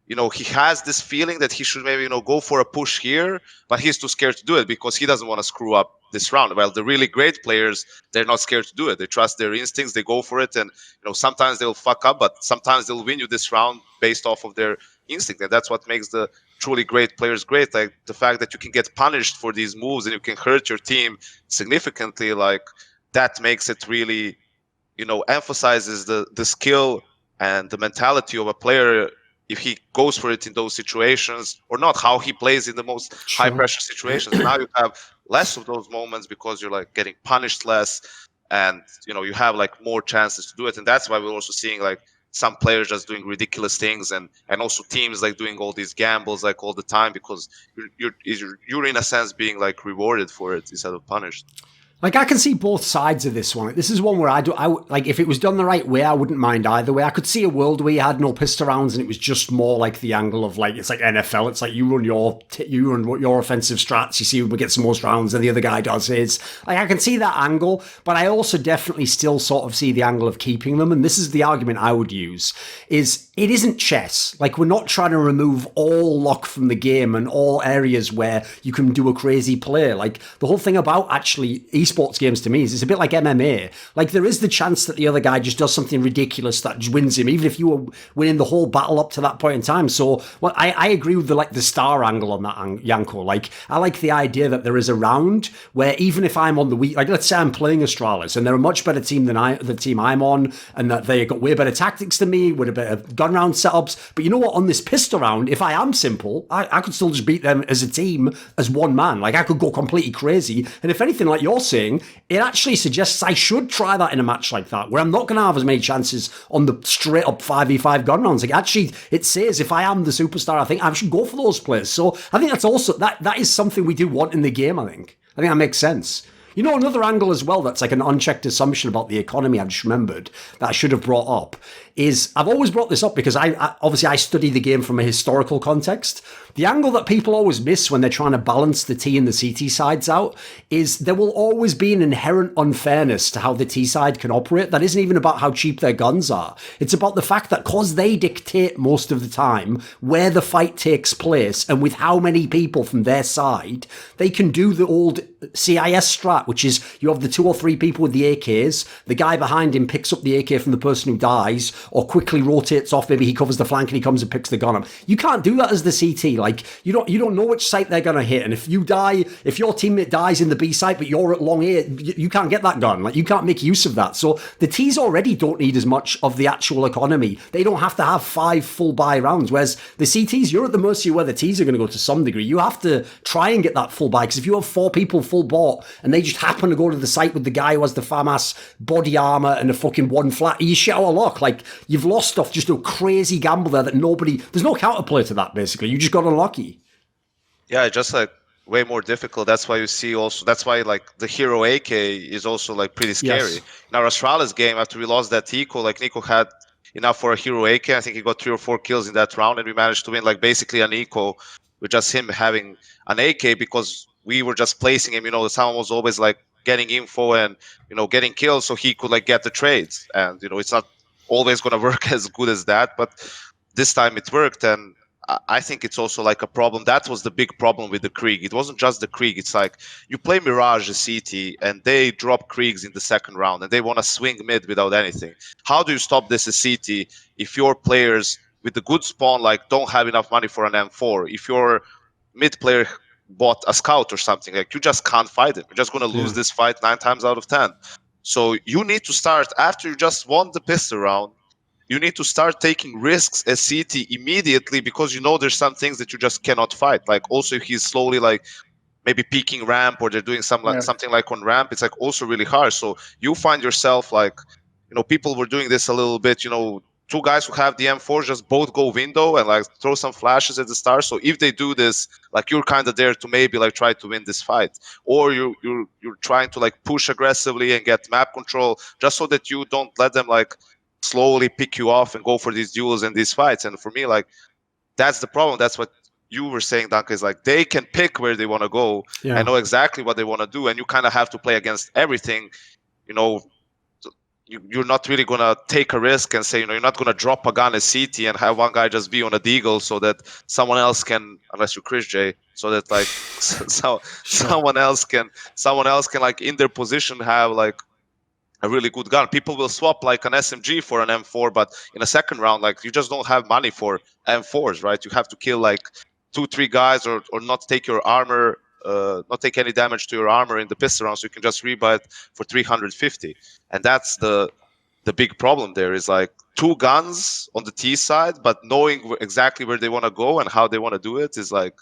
you know, he has this feeling that he should maybe, you know, go for a push here, but he's too scared to do it because he doesn't want to screw up this round. Well, the really great players, they're not scared to do it. They trust their instincts, they go for it, and you know, sometimes they'll fuck up, but sometimes they'll win you this round based off of their instinct. And that's what makes the truly great players great. Like the fact that you can get punished for these moves and you can hurt your team significantly, like that makes it really, you know, emphasizes the skill and the mentality of a player, if he goes for it in those situations or not, how he plays in the most high pressure situations. Now you have less of those moments because you're like getting punished less, and you know you have like more chances to do it. And that's why we're also seeing like some players just doing ridiculous things, and also teams like doing all these gambles like all the time, because you're in a sense being like rewarded for it instead of punished.
Like, I can see both sides of this one. This is one where like, if it was done the right way, I wouldn't mind either way. I could see a world where you had no pistol rounds and it was just more like the angle of, like, it's like NFL. It's like you run your offensive strats, you see who gets the most rounds, and the other guy does his. Like, I can see that angle, but I also definitely still sort of see the angle of keeping them, and this is the argument I would use, is it isn't chess. Like, we're not trying to remove all luck from the game and all areas where you can do a crazy play. Like, the whole thing about actually esports games to me is it's a bit like MMA. Like, there is the chance that the other guy just does something ridiculous that just wins him, even if you were winning the whole battle up to that point in time. So, well, I agree with the star angle on that, Yanko. Like, I like the idea that there is a round where even if I'm on the weak, like let's say I'm playing Astralis and they're a much better team than the team I'm on, and that they got way better tactics than me with a bit of gun round setups. But you know what? On this pistol round, if I am simple, I could still just beat them as a team, as one man. Like, I could go completely crazy. And if anything, like you're saying, it actually suggests I should try that in a match like that, where I'm not going to have as many chances on the straight up 5v5 gun rounds. Like, actually, it says if I am the superstar, I think I should go for those plays. So I think that's also, that is something we do want in the game, I think that makes sense. You know, another angle as well that's like an unchecked assumption about the economy I just remembered that I should have brought up is, I've always brought this up because I study the game from a historical context. The angle that people always miss when they're trying to balance the T and the CT sides out is there will always be an inherent unfairness to how the T side can operate. That isn't even about how cheap their guns are. It's about the fact that because they dictate most of the time where the fight takes place and with how many people from their side, they can do the old CIS strat, which is you have the 2 or 3 people with the AKs, the guy behind him picks up the AK from the person who dies, or quickly rotates off, maybe he covers the flank and he comes and picks the gun up. You can't do that as the CT. Like, you don't know which site they're gonna hit, and if your teammate dies in the B site but you're at long A, you can't get that gun. Like, you can't make use of that. So the T's already don't need as much of the actual economy. They don't have to have 5 full buy rounds, whereas the CTs, you're at the mercy of where the T's are going to go to some degree. You have to try and get that full buy, because if you have 4 people full bought and they just happen to go to the site with the guy who has the FAMAS body armor and a fucking 1 flat, you shit out of luck. Like, you've lost off just a crazy gamble there that there's no counterplay to that, basically. You just got unlucky.
Yeah, just like way more difficult. That's why you see also, that's why like the hero AK is also like pretty scary.
Yes.
In our Astralis game, after we lost that Eco, like Nico had enough for a hero AK. I think he got 3 or 4 kills in that round, and we managed to win like basically an Eco with just him having an AK, because we were just placing him, someone was always like getting info and, getting kills so he could like get the trades. And, it's not always going to work as good as that, but this time it worked. And I think it's also like a problem. That was the big problem with the Krieg. It wasn't just the Krieg. It's like you play Mirage, a CT, and they drop Kriegs in the second round and they want to swing mid without anything. How do you stop this as CT if your players with the good spawn like don't have enough money for an M4? If your mid player bought a scout or something, like you just can't fight it. You're just going to lose this fight 9 times out of 10. So you need to start, after you just won the pistol round, you need to start taking risks as CT immediately, because there's some things that you just cannot fight. Like also if he's slowly like maybe peeking ramp, or they're doing something like on ramp, it's like also really hard. So you find yourself like, people were doing this a little bit, 2 guys who have the M4 just both go window and like throw some flashes at the start. So if they do this, like you're kind of there to maybe like try to win this fight, or you're trying to like push aggressively and get map control, just so that you don't let them like slowly pick you off and go for these duels and these fights. And for me, like, that's the problem. That's what you were saying, Duncan, is like they can pick where they want to go and know exactly what they want to do, and you kind of have to play against everything. You're not really going to take a risk and say, you're not going to drop a gun as CT and have one guy just be on a deagle so that someone else can, unless you're Chris J, so that like someone else can like in their position have like a really good gun. People will swap like an SMG for an M4, but in a second round, like you just don't have money for M4s, right? You have to kill like 2-3 guys, or not take your armor, not take any damage to your armor in the pistol round, so you can just rebuy it for 350. And that's the big problem there, is like 2 guns on the T side, but knowing exactly where they want to go and how they want to do it is like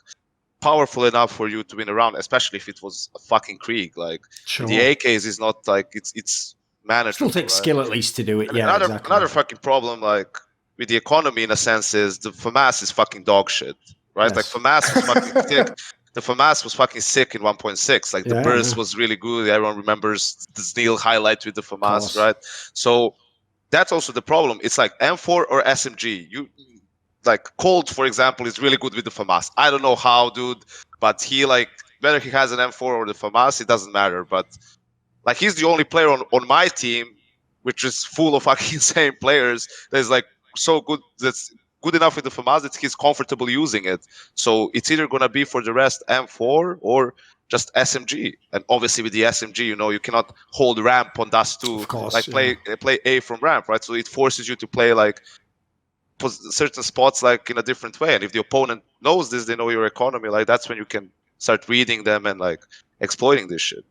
powerful enough for you to win a round, especially if it was a fucking Krieg. Like the AKs is not like it's manageable.
Still takes skill at least to do it.
And
yeah,
another fucking problem like with the economy in a sense is the FAMAS is fucking dog shit, right? Like FAMAS was fucking sick. The FAMAS was fucking sick in 1.6. Like the burst was really good. Everyone remembers the Sneal highlight with the FAMAS, right? So that's also the problem. It's like M4 or SMG. You like Colt, for example, is really good with the FAMAS. I don't know how, dude, but he like whether he has an M4 or the FAMAS, it doesn't matter. But like he's the only player on my team, which is full of fucking insane players, that is like so good, that's good enough with the FAMAS that he's comfortable using it. So it's either gonna be for the rest M4 or just SMG. And obviously with the SMG, you cannot hold ramp on Dust 2, of course, like play A from ramp, right? So it forces you to play like certain spots like in a different way. And if the opponent knows this, they know your economy, like that's when you can start reading them and like exploiting this shit.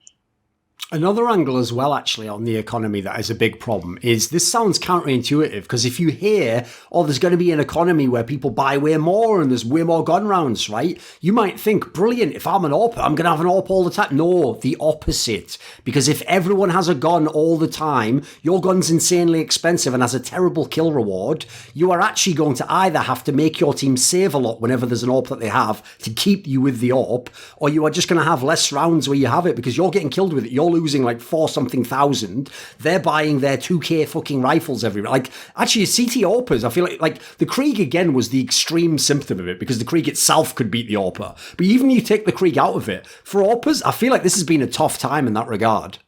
Another angle as well, actually, on the economy that is a big problem is this sounds counterintuitive, because if you hear, there's going to be an economy where people buy way more and there's way more gun rounds, right? You might think, brilliant, if I'm an AWP, I'm going to have an AWP all the time. No, the opposite. Because if everyone has a gun all the time, your gun's insanely expensive and has a terrible kill reward, you are actually going to either have to make your team save a lot whenever there's an AWP that they have to keep you with the AWP, or you are just going to have less rounds where you have it because you're getting killed with it. You're losing like 4,000. They're buying their 2K fucking rifles everywhere. Like, actually, CT AWPers, I feel like the Krieg again was the extreme symptom of it, because the Krieg itself could beat the AWPer. But even you take the Krieg out of it, for AWPers, I feel like this has been a tough time in that regard.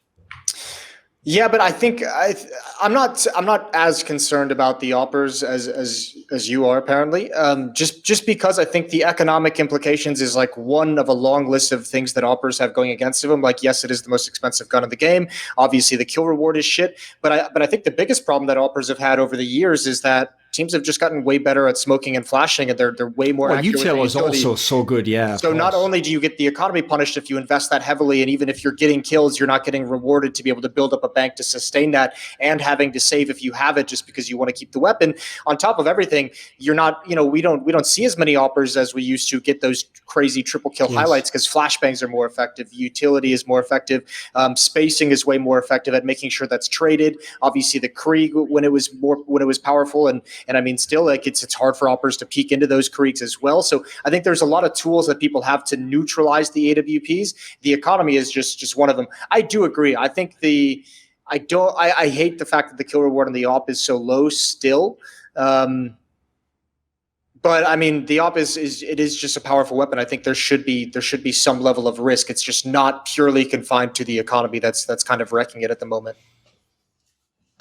Yeah, but I think I'm not as concerned about the oppers as you are apparently. Just because I think the economic implications is like one of a long list of things that oppers have going against them. Like, yes, it is the most expensive gun in the game. Obviously, the kill reward is shit. But I think the biggest problem that oppers have had over the years is that teams have just gotten way better at smoking and flashing, and they're way more accurate with
util
their
is
utility.
also so good, yeah.
So not only do you get the economy punished if you invest that heavily, and even if you're getting kills, you're not getting rewarded to be able to build up a bank to sustain that, and having to save if you have it just because you want to keep the weapon. On top of everything, you're not, we don't see as many oppers as we used to get those crazy triple kill highlights because flashbangs are more effective, utility is more effective, spacing is way more effective at making sure that's traded. Obviously, the Krieg when it was powerful, and I mean still like it's hard for oppers to peek into those Kriegs as well. So I think there's a lot of tools that people have to neutralize the AWPs. The economy is just one of them. I do agree. I think I hate the fact that the kill reward on the op is so low still. But I mean, the op is just a powerful weapon. I think there should be some level of risk. It's just not purely confined to the economy. That's kind of wrecking it at the moment.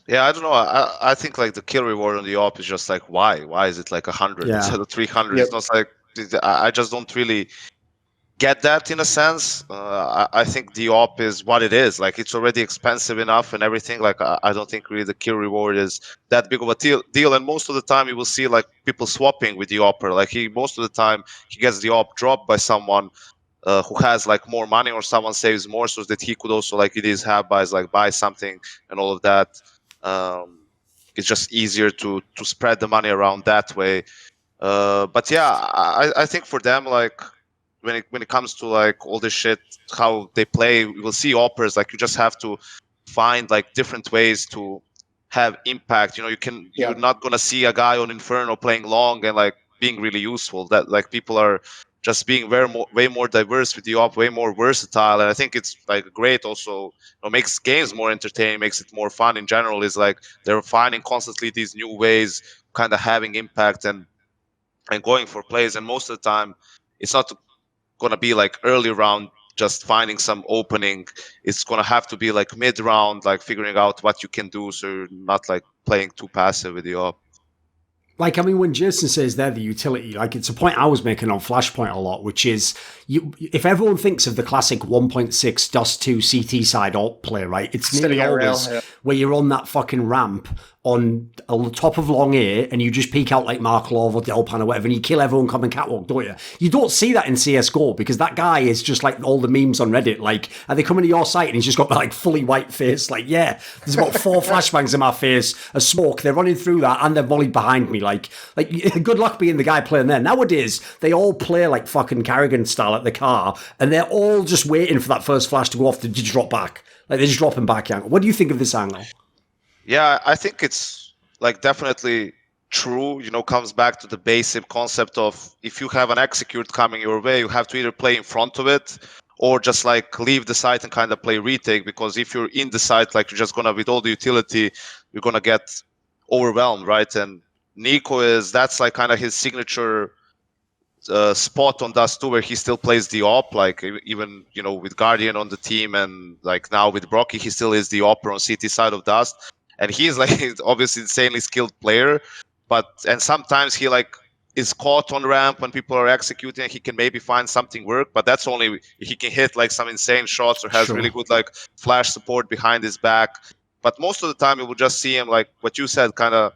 Yeah, I don't know. I think like the kill reward on the op is just like why is it like 100 instead of 300?
Yep.
It's not like I just don't really get that in a sense. I think the op is what it is. Like it's already expensive enough and everything. Like I don't think really the kill reward is that big of a deal. And most of the time you will see like people swapping with the opper. Like most of the time he gets the op dropped by someone who has like more money, or someone saves more so that he could also like it is have buys like buy something and all of that. It's just easier to spread the money around that way. But yeah, I think for them, like when it comes to like all this shit, how they play, we will see oppers. Like you just have to find like different ways to have impact. You're not gonna see a guy on Inferno playing long and like being really useful. That like people are just being way more diverse with the op, way more versatile, and I think it's like great. Also, makes games more entertaining, makes it more fun in general. Is like they're finding constantly these new ways, kind of having impact and going for plays. And most of the time, it's not gonna be like early round just finding some opening. It's gonna have to be like mid round, like figuring out what you can do, so you're not like playing too passive with the op.
Like, I mean, when Jason says they're the utility, like, it's a point I was making on Flashpoint a lot, which is, if everyone thinks of the classic 1.6 Dust 2 CT side alt play, right, it's nearly always where you're on that fucking ramp on top of long A, and you just peek out like Marklov or Delpan or whatever, and you kill everyone coming catwalk, don't you? You don't see that in CSGO, because that guy is just like all the memes on Reddit, like, are they coming to your site and he's just got like fully white face, like, yeah, there's about 4 flashbangs in my face, a smoke, they're running through that, and they're volleyed behind me, like good luck being the guy playing there. Nowadays, they all play like fucking Carrigan style at the car, and they're all just waiting for that first flash to go off to just drop back. Like, they're just dropping back angle. What do you think of this angle?
Yeah, I think it's like definitely true. Comes back to the basic concept of if you have an execute coming your way, you have to either play in front of it or just like leave the site and kind of play retake, because if you're in the site, like you're just gonna, with all the utility, you're gonna get overwhelmed, right? And Nico that's like kind of his signature spot on Dust 2, where he still plays the op, like even with Guardian on the team, and like now with Brocky, he still is the opper on CT side of Dust. And he's like obviously insanely skilled player, and sometimes he like is caught on ramp when people are executing, and he can maybe find something work, but that's only he can hit like some insane shots or has really good like flash support behind his back. But most of the time you will just see him, like what you said, kind of,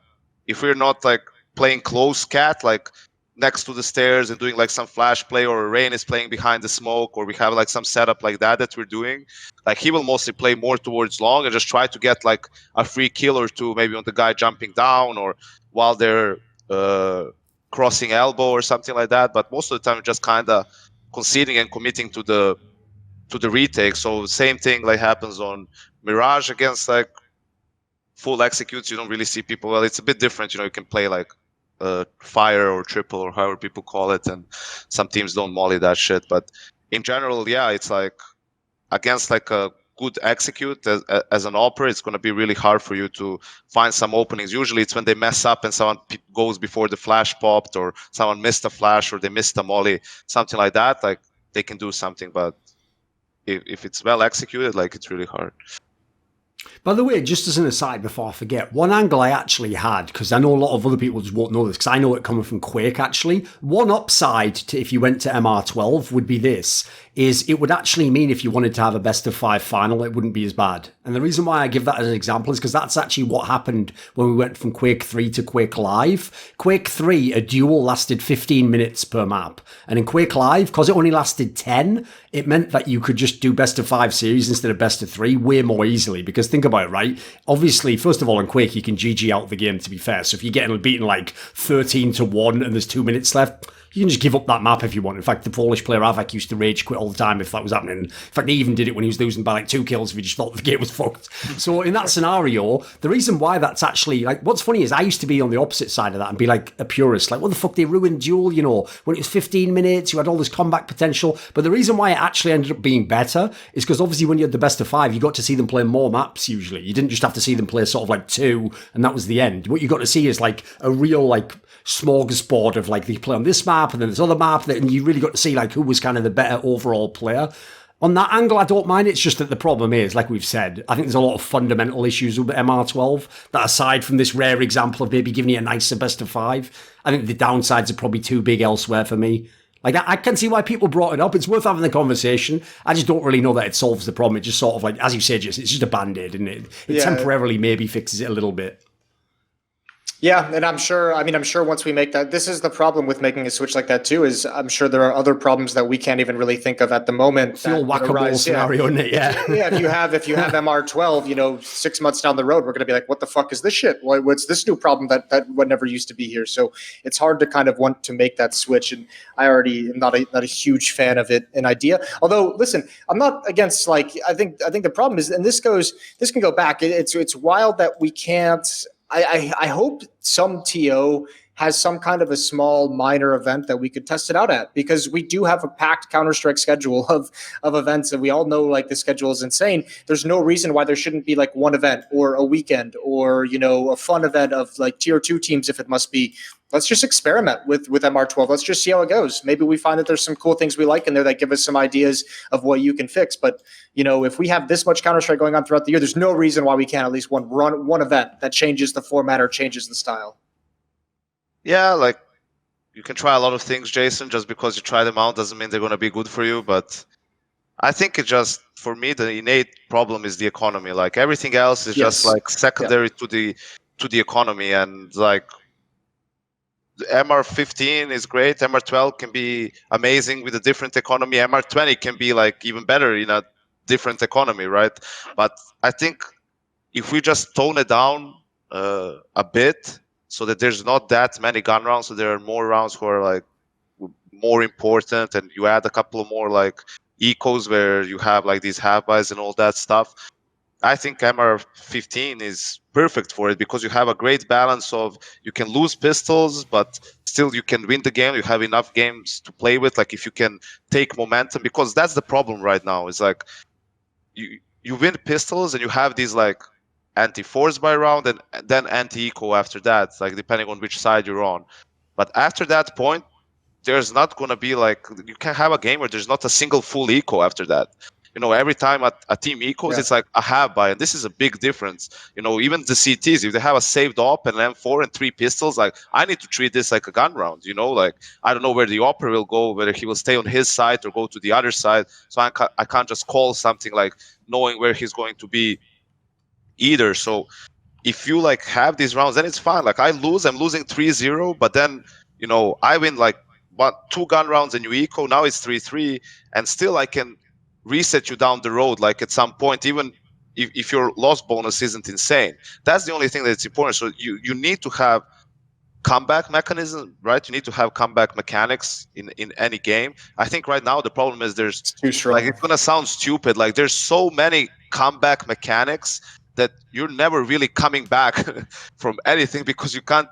if we're not like playing close cat, like next to the stairs and doing like some flash play, or Rain is playing behind the smoke, or we have like some setup like that we're doing, like he will mostly play more towards long and just try to get like a free kill or two, maybe on the guy jumping down or while they're crossing elbow or something like that. But most of the time just kind of conceding and committing to the retake. So same thing like happens on Mirage against like full executes. You don't really see people, well, it's a bit different, you can play like fire or triple or however people call it, and some teams don't molly that shit. But in general, yeah, it's like against like a good execute as an opera, it's going to be really hard for you to find some openings. Usually it's when they mess up and someone goes before the flash popped, or someone missed a flash, or they missed a molly, something like that, like they can do something. But if it's well executed, like it's really hard.
By the way, just as an aside before I forget, one angle I actually had, because I know a lot of other people just won't know this, because I know it coming from Quake actually, one upside to if you went to MR12 would be this, is it would actually mean if you wanted to have a best of 5 final, it wouldn't be as bad. And the reason why I give that as an example is because that's actually what happened when we went from Quake 3 to Quake Live. Quake 3, a duel lasted 15 minutes per map. And in Quake Live, because it only lasted 10, it meant that you could just do best of 5 series instead of best of 3 way more easily. Because think about it, right? Obviously, first of all, in Quake, you can GG out the game, to be fair. So if you're getting beaten like 13-1 and there's 2 minutes left, you can just give up that map if you want. In fact, the Polish player Avak used to rage quit all the time if that was happening. In fact, he even did it when he was losing by like 2 kills if he just thought the game was fucked. So in that scenario, the reason why that's actually, like, what's funny is I used to be on the opposite side of that and be like a purist. Like, what the fuck, they ruined Duel, you know, when it was 15 minutes, you had all this comeback potential. But the reason why it actually ended up being better is because obviously when you had the best of 5, you got to see them play more maps usually. You didn't just have to see them play sort of like 2 and that was the end. What you got to see is like a real like smorgasbord of like they play on this map and then this other map, and you really got to see like who was kind of the better overall player. On that angle, I don't mind. It's just that the problem is, like we've said, I think there's a lot of fundamental issues with MR12 that aside from this rare example of maybe giving you a nicer best of 5, I think the downsides are probably too big elsewhere for me. Like, I can see why people brought it up. It's worth having the conversation. I just don't really know that it solves the problem. It just sort of like, as you said, it's just a band-aid, and it temporarily maybe fixes it a little bit.
Yeah, and I'm sure once we make that, this is the problem with making a switch like that too, is I'm sure there are other problems that we can't even really think of at the moment.
It's a whack-a-mole scenario, isn't it? Yeah.
Yeah, if you have MR12, you know, 6 months down the road, we're going to be like, what the fuck is this shit? What's this new problem that never used to be here? So it's hard to kind of want to make that switch, and I already am not a huge fan of it, an idea. Although, listen, I'm not against, like, I think the problem is, and this can go back, it's wild that we can't. I hope some TO has some kind of a small minor event that we could test it out at, because we do have a packed Counter-Strike schedule of events, and we all know like the schedule is insane. There's no reason why there shouldn't be like one event or a weekend or, you know, a fun event of like tier 2 teams if it must be. Let's just experiment with MR12. Let's just see how it goes. Maybe we find that there's some cool things we like in there that give us some ideas of what you can fix. But, you know, if we have this much Counter-Strike going on throughout the year, there's no reason why we can't at least run one event that changes the format or changes the style.
Yeah, like, you can try a lot of things, Jason. Just because you try them out doesn't mean they're going to be good for you. But I think it just, for me, the innate problem is the economy. Like, everything else is just like secondary to the economy. And like, MR15 is great. MR12 can be amazing with a different economy. MR20 can be like even better in a different economy, right? But I think if we just tone it down a bit, so that there's not that many gun rounds, so there are more rounds who are like more important, and you add a couple of more like ecos where you have like these half-buys and all that stuff, I think MR15 is perfect for it, because you have a great balance of, you can lose pistols, but still you can win the game. You have enough games to play with. Like, if you can take momentum, because that's the problem right now, is like you win pistols and you have these like anti-force by round and then anti-eco after that, like depending on which side you're on. But after that point, there's not going to be like, you can have a game where there's not a single full eco after that. You know, every time a team ecos, it's like a half buy, and this is a big difference. You know, even the CTs, if they have a saved op and an M4 and 3 pistols, like, I need to treat this like a gun round. You know, like, I don't know where the opera will go, whether he will stay on his side or go to the other side. So I can't just call something like knowing where he's going to be either. So if you like have these rounds, then it's fine. Like, I'm losing 3-0, but then, you know, I win like 2 gun rounds and you eco. Now it's 3-3, and still I can reset you down the road, like at some point, even if your loss bonus isn't insane. That's the only thing that's important. So you need to have comeback mechanism, right? You need to have comeback mechanics in any game. I think right now the problem is there's
too strong.
Like, it's gonna sound stupid, like there's so many comeback mechanics that you're never really coming back from anything, because you can't.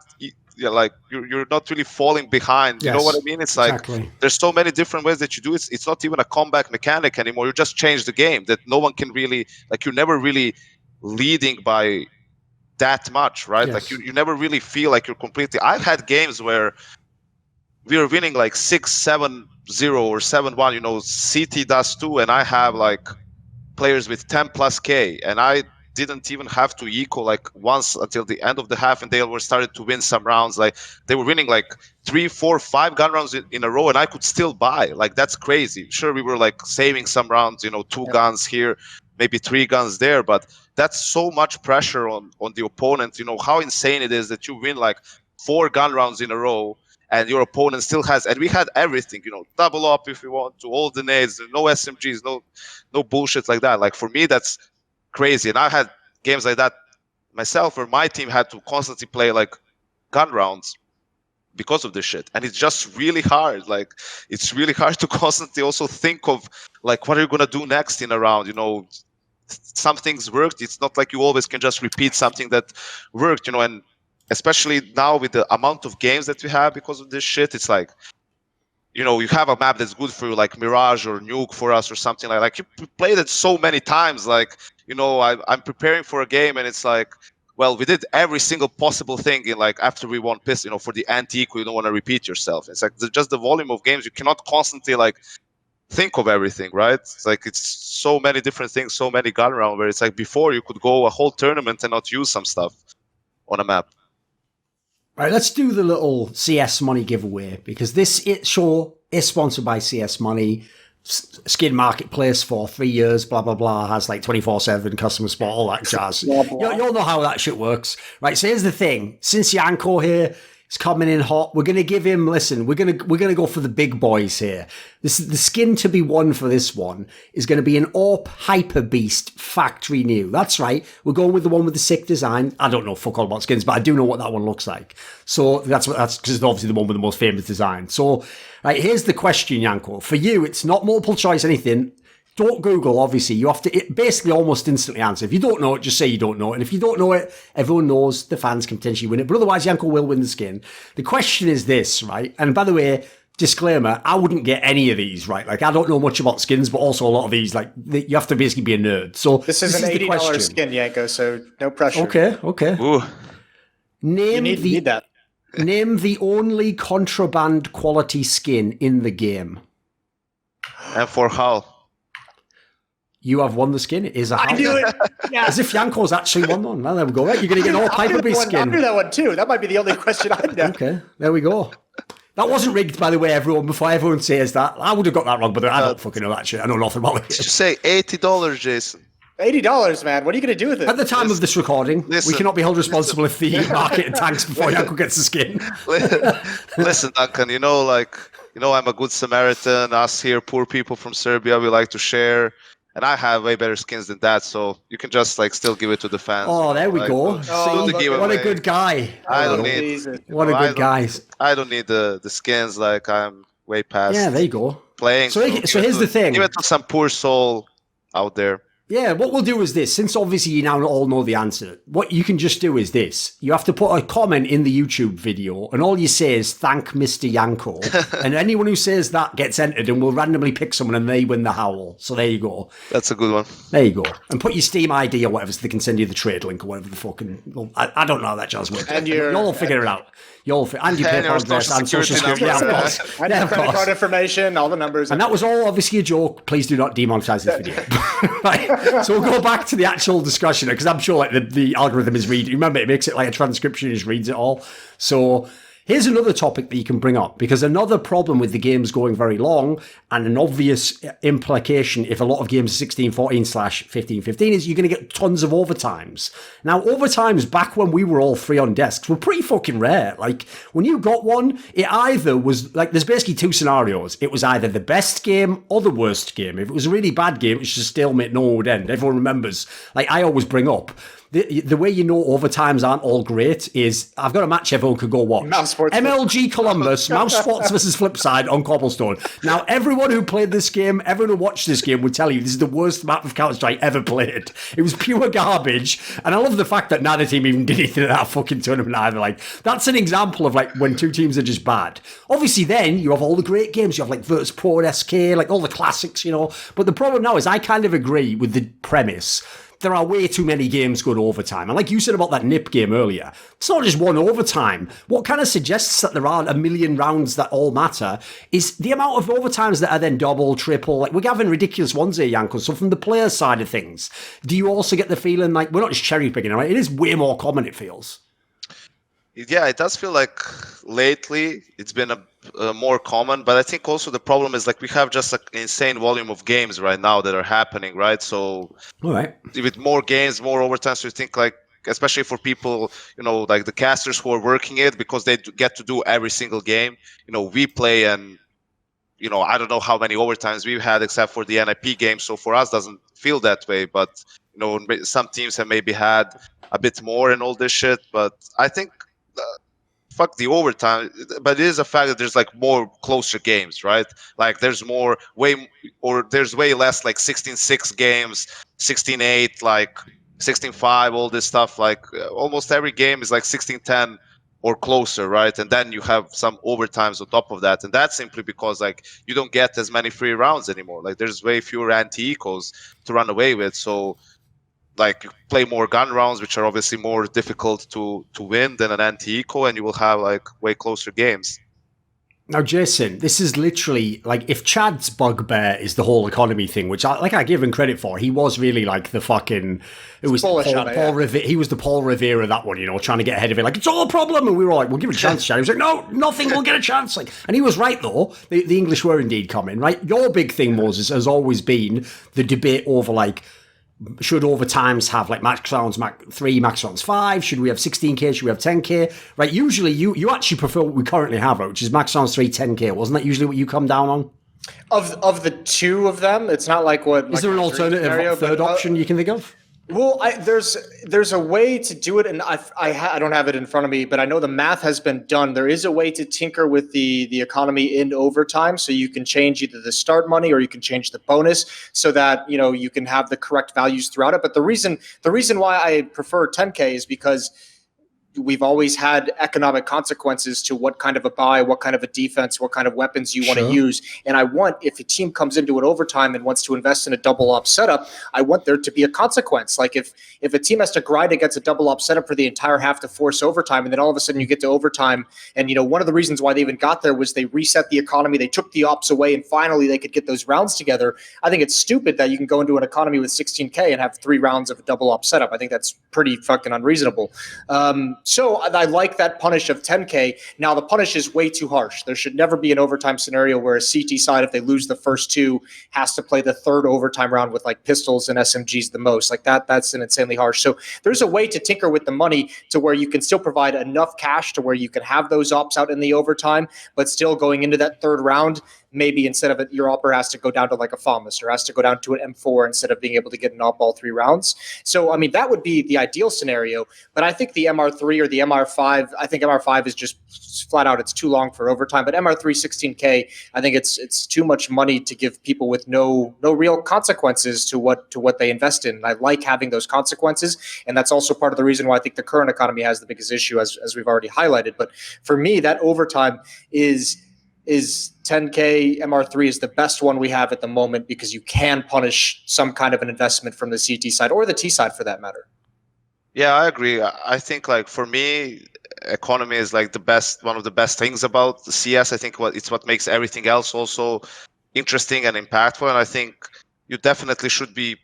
Like, you're not really falling behind. You know what I mean? It's like, there's so many different ways that you do it. It's not even a comeback mechanic anymore. You just change the game that no one can really, like, you're never really leading by that much, right? Like, you never really feel like you're completely. I've had games where we are winning like 6-7-0 or 7-1, you know, CT does too, and I have like players with 10 plus K, and I didn't even have to eco like once until the end of the half, and they were started to win some rounds. Like they were winning like 3, 4, 5 gun rounds in a row, and I could still buy. Like that's crazy. Sure, we were like saving some rounds, 2 guns here, maybe 3 guns there, but that's so much pressure on the opponent. How insane it is that you win like 4 gun rounds in a row, and your opponent still has, and we had everything, double up if you want to, all the nades, no SMGs, no bullshit like that. Like for me, that's crazy. And I had games like that myself where my team had to constantly play like gun rounds because of this shit. And it's just really hard. Like it's really hard to constantly also think of like, what are you going to do next in a round? Some things worked. It's not like you always can just repeat something that worked, and especially now with the amount of games that we have because of this shit, it's like, you have a map that's good for you, like Mirage or Nuke for us or something like you played it so many times. Like, I'm preparing for a game and it's like, well, we did every single possible thing in like after we won piss, for the anti-equal, you don't want to repeat yourself. It's like just the volume of games. You cannot constantly like think of everything, right? It's like it's so many different things, so many gun round where it's like before you could go a whole tournament and not use some stuff on a map.
All right, let's do the little CS Money giveaway because this show is sponsored by CS Money. Skin Marketplace for 3 years, blah, blah, blah, has like 24/7 customer support, all that jazz. You'll know how that shit works. Right, so here's the thing. Since Yanko here is coming in hot, we're going to give him, listen, we're going to go for the big boys here. The skin to be won for this one is going to be an AWP Hyper Beast factory new. That's right. We're going with the one with the sick design. I don't know fuck all about skins, but I do know what that one looks like. So that's because it's obviously the one with the most famous design. So, right, here's the question, Yanko. For you, it's not multiple choice anything. Don't Google, obviously. You have to basically almost instantly answer. If you don't know it, just say you don't know it. And if you don't know it, everyone knows the fans can potentially win it. But otherwise, Yanko will win the skin. The question is this, right? And by the way, disclaimer, I wouldn't get any of these, right? Like, I don't know much about skins, but also a lot of these, like, you have to basically be a nerd. So
this is an $80 skin, Yanko, so no pressure.
Okay.
Ooh.
You need that.
Name the only contraband quality skin in the game.
And for how?
You have won the skin. It is a
I knew it. Yeah.
As if Yanko's actually won one. Now there we go. Right, you're going to get all Piper Beast skin.
I knew that one too. That might be the only question I know.
Okay, there we go. That wasn't rigged, by the way, everyone. Before everyone says that, I would have got that wrong, but I don't fucking know that shit. I know nothing about it.
Did you say $80, Jason?
$80, man. What are you going to do with it?
At the time of this recording, we cannot be held responsible if the market tanks before Yanko gets the skin.
Listen, Duncan, I'm a good Samaritan. Us here, poor people from Serbia, we like to share. And I have way better skins than that, so you can just still give it to the fans.
Oh, there we go. What a good guy.
I don't need.
What a good guy.
I don't need the skins. Like I'm way past.
Yeah, there you go.
Playing.
So here's the thing.
Give it to some poor soul out there.
Yeah, what we'll do is this. Since obviously you now all know the answer, what you can just do is this. You have to put a comment in the YouTube video, and all you say is, thank Mr. Yanko. And anyone who says that gets entered, and we'll randomly pick someone, and they win the howl. So there you go.
That's a good one.
There you go. And put your Steam ID or whatever, so they can send you the trade link or whatever the fucking... Well, I don't know how that just works.
And
you'll all figure it out. And your PayPal address and social security. Yeah, of course.
And your credit card information, all the numbers.
And that was all obviously a joke. Please do not demonetize this video. Right. So we'll go back to the actual discussion, because I'm sure like the algorithm is reading. Remember, it makes it like a transcription, it just reads it all. So here's another topic that you can bring up, because another problem with the games going very long, and an obvious implication if a lot of games are 16-14/15-15 is you're going to get tons of overtimes. Now, overtimes back when we were all free on desks were pretty fucking rare. Like, when you got one, it either was, like, there's basically two scenarios. It was either the best game or the worst game. If it was a really bad game, it was just stalemate, no one would end. Everyone remembers. Like, I always bring up, the way you know overtimes aren't all great is, I've got a match everyone could go watch. MLG Columbus, Mouse Sports versus Flipside on Cobblestone. Now, everyone who played this game, everyone who watched this game would tell you this is the worst map of Counter-Strike ever played. It was pure garbage. And I love the fact that neither team even did anything at that fucking tournament either. Like, that's an example of like when two teams are just bad. Obviously then you have all the great games. You have like Virtus Pro and SK, like all the classics, you know. But the problem now is I kind of agree with the premise there are way too many games going overtime. And like you said about that NIP game earlier, it's not just one overtime. What kind of suggests that there aren't a million rounds that all matter is the amount of overtimes that are then double, triple. Like, we're having ridiculous ones here, Yanko. So from the player side of things, do you also get the feeling like we're not just cherry picking, right? It is way more common, it feels.
Yeah, it does feel like lately it's been a more common, but I think also the problem is like we have just an insane volume of games right now that are happening, right? So
all right,
with more games, more overtime, so you think like, especially for people, like the casters who are working it, because they get to do every single game. We play and, I don't know how many overtimes we've had except for the NIP game. So for us, doesn't feel that way. But, some teams have maybe had a bit more and all this shit. But I think, fuck the overtime, but it is a fact that there's like more closer games, right? Like there's there's way less like 16-6 games, 16-8, like 16-5, all this stuff. Like almost every game is like 16-10 or closer, right? And then you have some overtimes on top of that, and that's simply because like you don't get as many free rounds anymore. Like there's way fewer anti-ecos to run away with, so like you play more gun rounds, which are obviously more difficult to win than an anti-eco, and you will have like way closer games.
Now, Jason, this is literally like if Chad's bugbear is the whole economy thing, which I give him credit for. He was really like the fucking. It was Paul Revere. He was the Paul Revere of that one, trying to get ahead of it. Like, it's all a problem, and we were like, we'll give it a chance, Chad. He was like, no, nothing. We'll get a chance. Like, and he was right though. The English were indeed coming. Right, your big thing, Moses, has always been the debate over like, should overtimes have like max rounds 3, max rounds 5? Should we have 16k? Should we have 10k? Right, usually you actually prefer what we currently have, which is max rounds 3, 10k. Wasn't that usually what you come down on?
Of the two of them, it's not like what.
Is there an alternative third option you can think of?
Well, there's a way to do it, and I don't have it in front of me, but I know the math has been done. There is a way to tinker with the economy in overtime, so you can change either the start money or you can change the bonus, so that you can have the correct values throughout it. But the reason why I prefer 10K is because we've always had economic consequences to what kind of a buy, what kind of a defense, what kind of weapons you want to use. And I want, if a team comes into an overtime and wants to invest in a double op setup, I want there to be a consequence. Like if a team has to grind against a double op setup for the entire half to force overtime, and then all of a sudden you get to overtime, and one of the reasons why they even got there was they reset the economy, they took the ops away, and finally they could get those rounds together. I think it's stupid that you can go into an economy with 16K and have 3 rounds of a double op setup. I think that's pretty fucking unreasonable. So I like that punish of 10K. Now, the punish is way too harsh. There should never be an overtime scenario where a CT side, if they lose the first 2, has to play the third overtime round with like pistols and SMGs the most. Like that's an insanely harsh. So there's a way to tinker with the money to where you can still provide enough cash to where you can have those ops out in the overtime, but still going into that third round, maybe instead of it, your opper has to go down to like a FAMAS or has to go down to an M4 instead of being able to get an op all 3 rounds. So, I mean, that would be the ideal scenario. But I think the MR3 or the MR5, I think MR5 is just flat out, it's too long for overtime. But MR3 16K, I think it's too much money to give people with no real consequences to what they invest in. And I like having those consequences. And that's also part of the reason why I think the current economy has the biggest issue, as we've already highlighted. But for me, that overtime is 10K. MR3 is the best one we have at the moment because you can punish some kind of an investment from the CT side or the T side for that matter.
Yeah, I agree. I think like for me, economy is like one of the best things about the CS. I think it's what makes everything else also interesting and impactful. And I think you definitely should be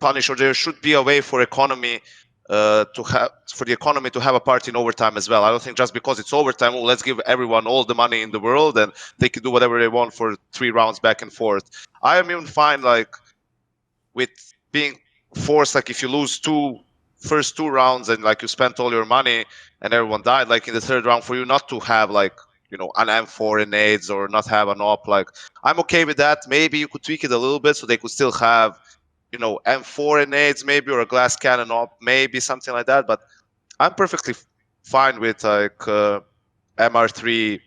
punished, or there should be a way for economy for the economy to have a part in overtime as well. I don't think just because it's overtime, let's give everyone all the money in the world and they can do whatever they want for 3 rounds back and forth. I am even fine like with being forced, like if you lose first 2 rounds and like you spent all your money and everyone died, like in the 3rd round, for you not to have like an M4 in nades or not have an op, like I'm okay with that. Maybe you could tweak it a little bit so they could still have M4 in nades maybe, or a glass cannon op, maybe something like that. But I'm perfectly fine with like MR3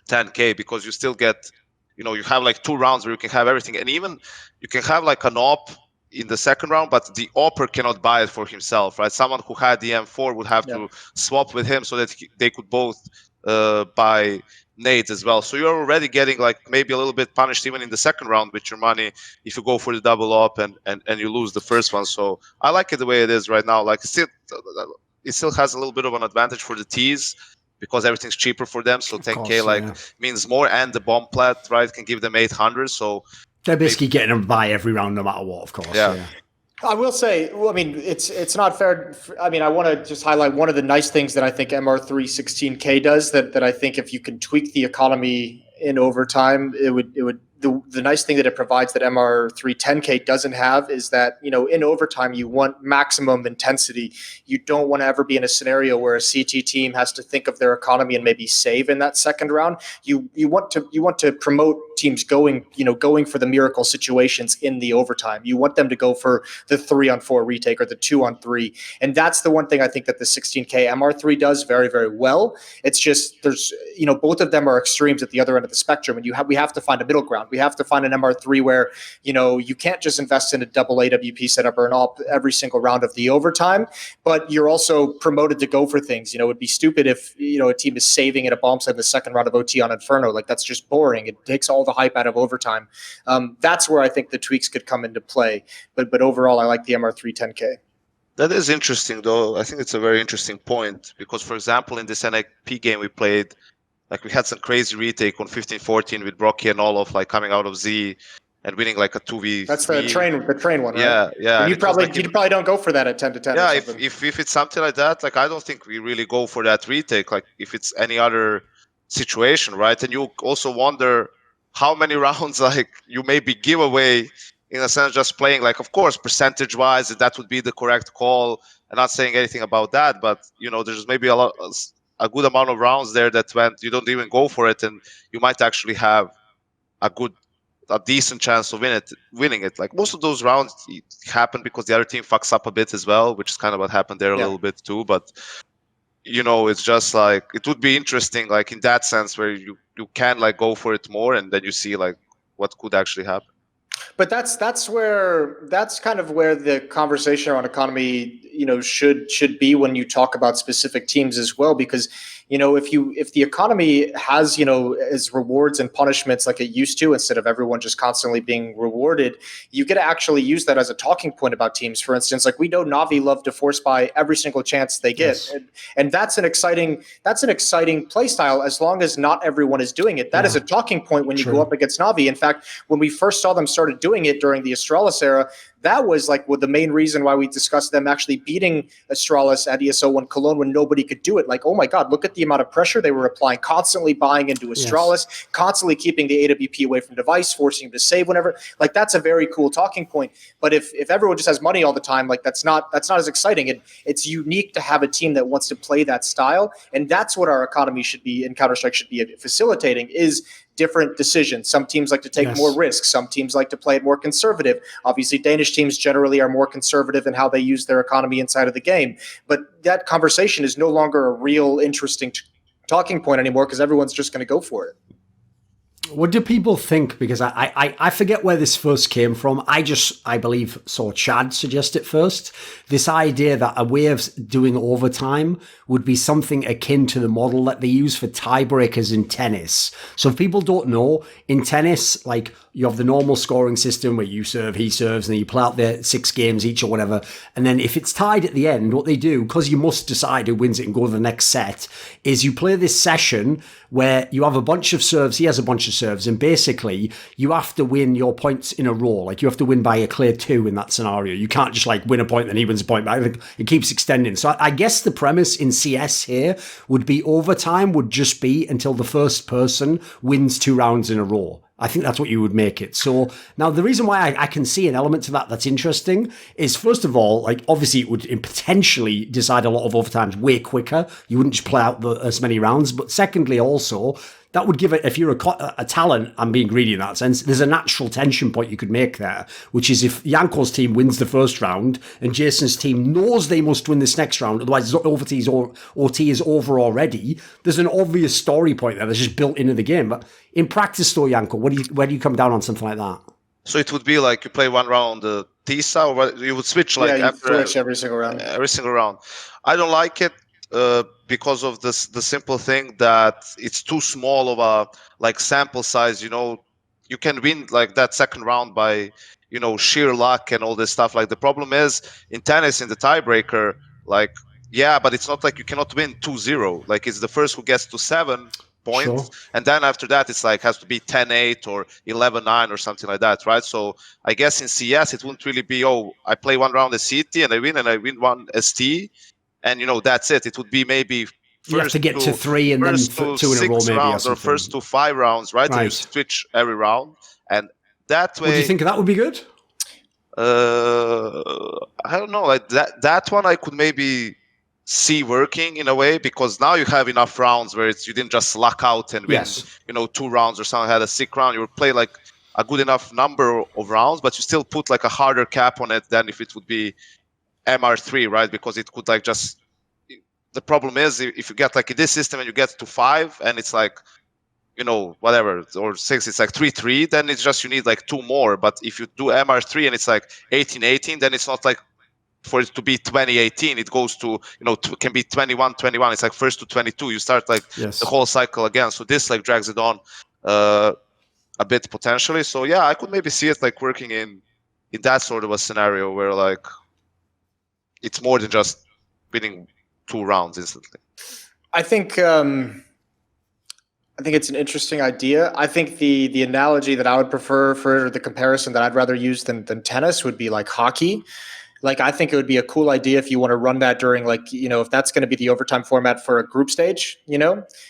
10K because you still get, you have like 2 rounds where you can have everything, and even you can have like an op in the 2nd round, but the opper cannot buy it for himself, right? Someone who had the M4 would have to swap with him so that they could both buy Nate as well. So you're already getting like maybe a little bit punished even in the second round with your money if you go for the double up and you lose the first one. So I like it the way it is right now. Like it still has a little bit of an advantage for the T's because everything's cheaper for them. So 10K means more, and the bomb plat, right, can give them 800. So
they're basically getting a buy every round no matter what, of course.
Yeah.
I will say, well, I mean, it's not fair. I mean, I want to just highlight one of the nice things that I think MR3 16K does that I think if you can tweak the economy in overtime, it would the nice thing that it provides that MR3 10K doesn't have is that, you know, in overtime, you want maximum intensity. You don't want to ever be in a scenario where a CT team has to think of their economy and maybe save in that second round. You want to promote teams going for the miracle situations in the overtime. You want them to go for the 3-on-4 retake or the 2-on-3. And that's the one thing I think that the 16K MR3 does very, very well. It's just there's, you know, both of them are extremes at the other end of the spectrum. And we have to find a middle ground. We have to find an MR3 where, you know, you can't just invest in a double AWP setup or an AWP every single round of the overtime, but you're also promoted to go for things. You know, it'd be stupid if, you know, a team is saving at a bomb site in the second round of OT on Inferno. Like, that's just boring. It takes all the hype out of overtime. That's where I think the tweaks could come into play. But overall, I like the MR3 10K.
That is interesting, though. I think it's a very interesting point because, for example, in this NXP game we played, like, we had some crazy retake on 15-14 with Brocky and Olof, like, coming out of Z and winning like a 2v.
That's the train one, right?
Yeah.
You probably don't go for that at 10-10.
Yeah, if it's something like that, like, I don't think we really go for that retake. Like, if it's any other situation, right? And you also wonder how many rounds like you maybe give away in a sense just playing, like, of course, percentage wise, that would be the correct call. I'm not saying anything about that, but, you know, there's maybe a good amount of rounds there that went, you don't even go for it, and you might actually have a decent chance of winning it. Like, most of those rounds happen because the other team fucks up a bit as well, which is kind of what happened there a little bit too. But, you know, it's just like, it would be interesting, like, in that sense where you can, like, go for it more, and then you see, like, what could actually happen.
But that's kind of where the conversation around economy, you know, should be when you talk about specific teams as well, because, you know, if the economy has, you know, as rewards and punishments like it used to, instead of everyone just constantly being rewarded, you get to actually use that as a talking point about teams. For instance, like, we know Na'Vi love to force buy every single chance they get. Yes. And that's an exciting play style as long as not everyone is doing it. That is a talking point when you go up against Na'Vi. In fact, when we first saw them started doing it during the Astralis era, that was like the main reason why we discussed them actually beating Astralis at ESO1 Cologne when nobody could do it. Like, oh my God, look at the amount of pressure they were applying, constantly buying into Astralis, constantly keeping the AWP away from device, forcing him to save whenever. Like, that's a very cool talking point. But if everyone just has money all the time, like, that's not as exciting. It's unique to have a team that wants to play that style. And that's what our economy should be, in Counter-Strike should be facilitating, is different decisions. Some teams like to take more risks. Some teams like to play it more conservative. Obviously, Danish teams generally are more conservative in how they use their economy inside of the game. But that conversation is no longer a real interesting talking point anymore because everyone's just going to go for it.
What do people think? Because I forget where this first came from. I believe saw Chad suggest it first. This idea that a way of doing overtime would be something akin to the model that they use for tiebreakers in tennis. So if people don't know, in tennis, like, you have the normal scoring system where you serve, he serves, and then you play out the 6 games each or whatever. And then if it's tied at the end, what they do, because you must decide who wins it and go to the next set, is you play this session where you have a bunch of serves, he has a bunch of serves, and basically you have to win your points in a row. Like, you have to win by a clear 2 in that scenario. You can't just, like, win a point, then he wins a point, but it keeps extending. So I guess the premise in CS here would be overtime would just be until the first person wins 2 rounds in a row. I think that's what you would make it. So now the reason why I can see an element to that that's interesting is, first of all, like, obviously it would potentially decide a lot of overtimes way quicker. You wouldn't just play out as many rounds. But secondly, also, that would give it, if you're a talent, I'm being greedy in that sense, there's a natural tension point you could make there, which is if Yanko's team wins the first round and Jason's team knows they must win this next round, otherwise OT is over already, there's an obvious story point there that's just built into the game. But in practice though, Yanko, where do you come down on something like that?
So it would be like you play one round TISA, or you would switch, like,
after switch every single round.
Every single round. I don't like it. because of this the simple thing that it's too small of a like sample size. You can win like that second round by sheer luck and all this stuff. Like the problem is in tennis in the tiebreaker, like yeah, but it's not like you cannot win 2-0. Like it's the first who gets to 7 points, and then after that it's like has to be 10-8 or 11-9 or something like that, right? So I guess in CS it wouldn't really be I play one round as CT and I win one ST, and that's it. It would be maybe
you have to get to 3 and then 2 in a row maybe,
rounds, or first to 5 rounds, right? And you switch every round, and that way.
Would you think that would be good?
I don't know. Like that one I could maybe see working in a way, because now you have enough rounds where you didn't just luck out and win 2 rounds, or someone had a sick round. You would play like a good enough number of rounds, but you still put like a harder cap on it than if it would be MR3, right? Because it could like just, the problem is if you get like in this system and you get to 5 and it's like whatever, or 6, it's like 3-3, then it's just you need like 2 more. But if you do MR3 and it's like 18-18, then it's not like for it to be 20-18, it goes to can be 21-21. It's like first to 22. You start like the whole cycle again. So this like drags it on a bit potentially. So yeah, I could maybe see it like working in that sort of a scenario where like it's more than just winning 2 rounds instantly.
I think it's an interesting idea. I think the analogy that I would prefer for the comparison that I'd rather use than tennis would be like hockey. Like, I think it would be a cool idea if you want to run that during, like, if that's going to be the overtime format for a group stage,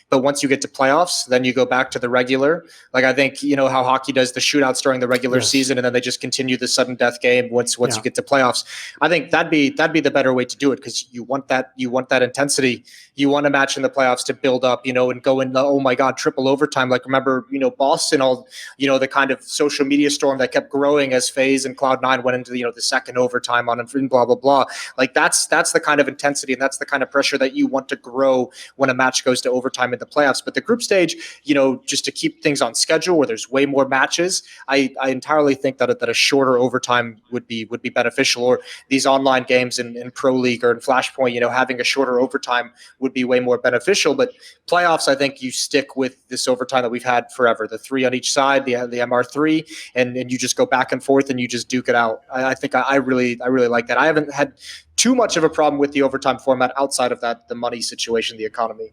but once you get to playoffs, then you go back to the regular. Like, I think, how hockey does the shootouts during the regular season, and then they just continue the sudden death game once you get to playoffs. I think that'd be the better way to do it, because you want that intensity. You want a match in the playoffs to build up, and go in, oh my God, triple overtime. Like, remember, Boston, all, the kind of social media storm that kept growing as FaZe and Cloud9 went into, the second overtime on and blah, blah, blah. Like, that's the kind of intensity and that's the kind of pressure that you want to grow when a match goes to overtime in the playoffs. But the group stage, just to keep things on schedule where there's way more matches, I entirely think that a shorter overtime would be beneficial. Or these online games in Pro League or in Flashpoint, having a shorter overtime would be way more beneficial. But playoffs, I think you stick with this overtime that we've had forever, the 3 on each side, the MR3, and you just go back and forth and you just duke it out. I think I really like that. I haven't had too much of a problem with the overtime format outside of that, the money situation, the economy.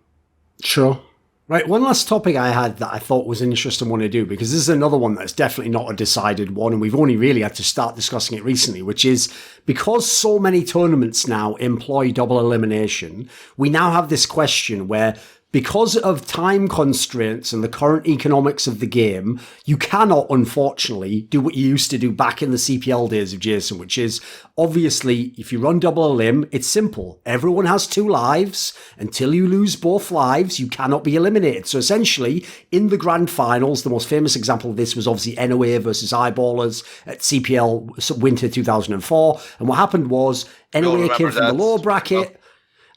Sure. Right, one last topic I had that I thought was an interesting one to do, because this is another one that's definitely not a decided one, and we've only really had to start discussing it recently, which is because so many tournaments now employ double elimination, we now have this question where, because of time constraints and the current economics of the game, you cannot, unfortunately, do what you used to do back in the CPL days of Jason, which is, obviously, if you run double elim, it's simple. Everyone has 2 lives. Until you lose both lives, you cannot be eliminated. So essentially, in the grand finals, the most famous example of this was obviously NOA versus Eyeballers at CPL Winter 2004. And what happened was, NOA came from the lower bracket.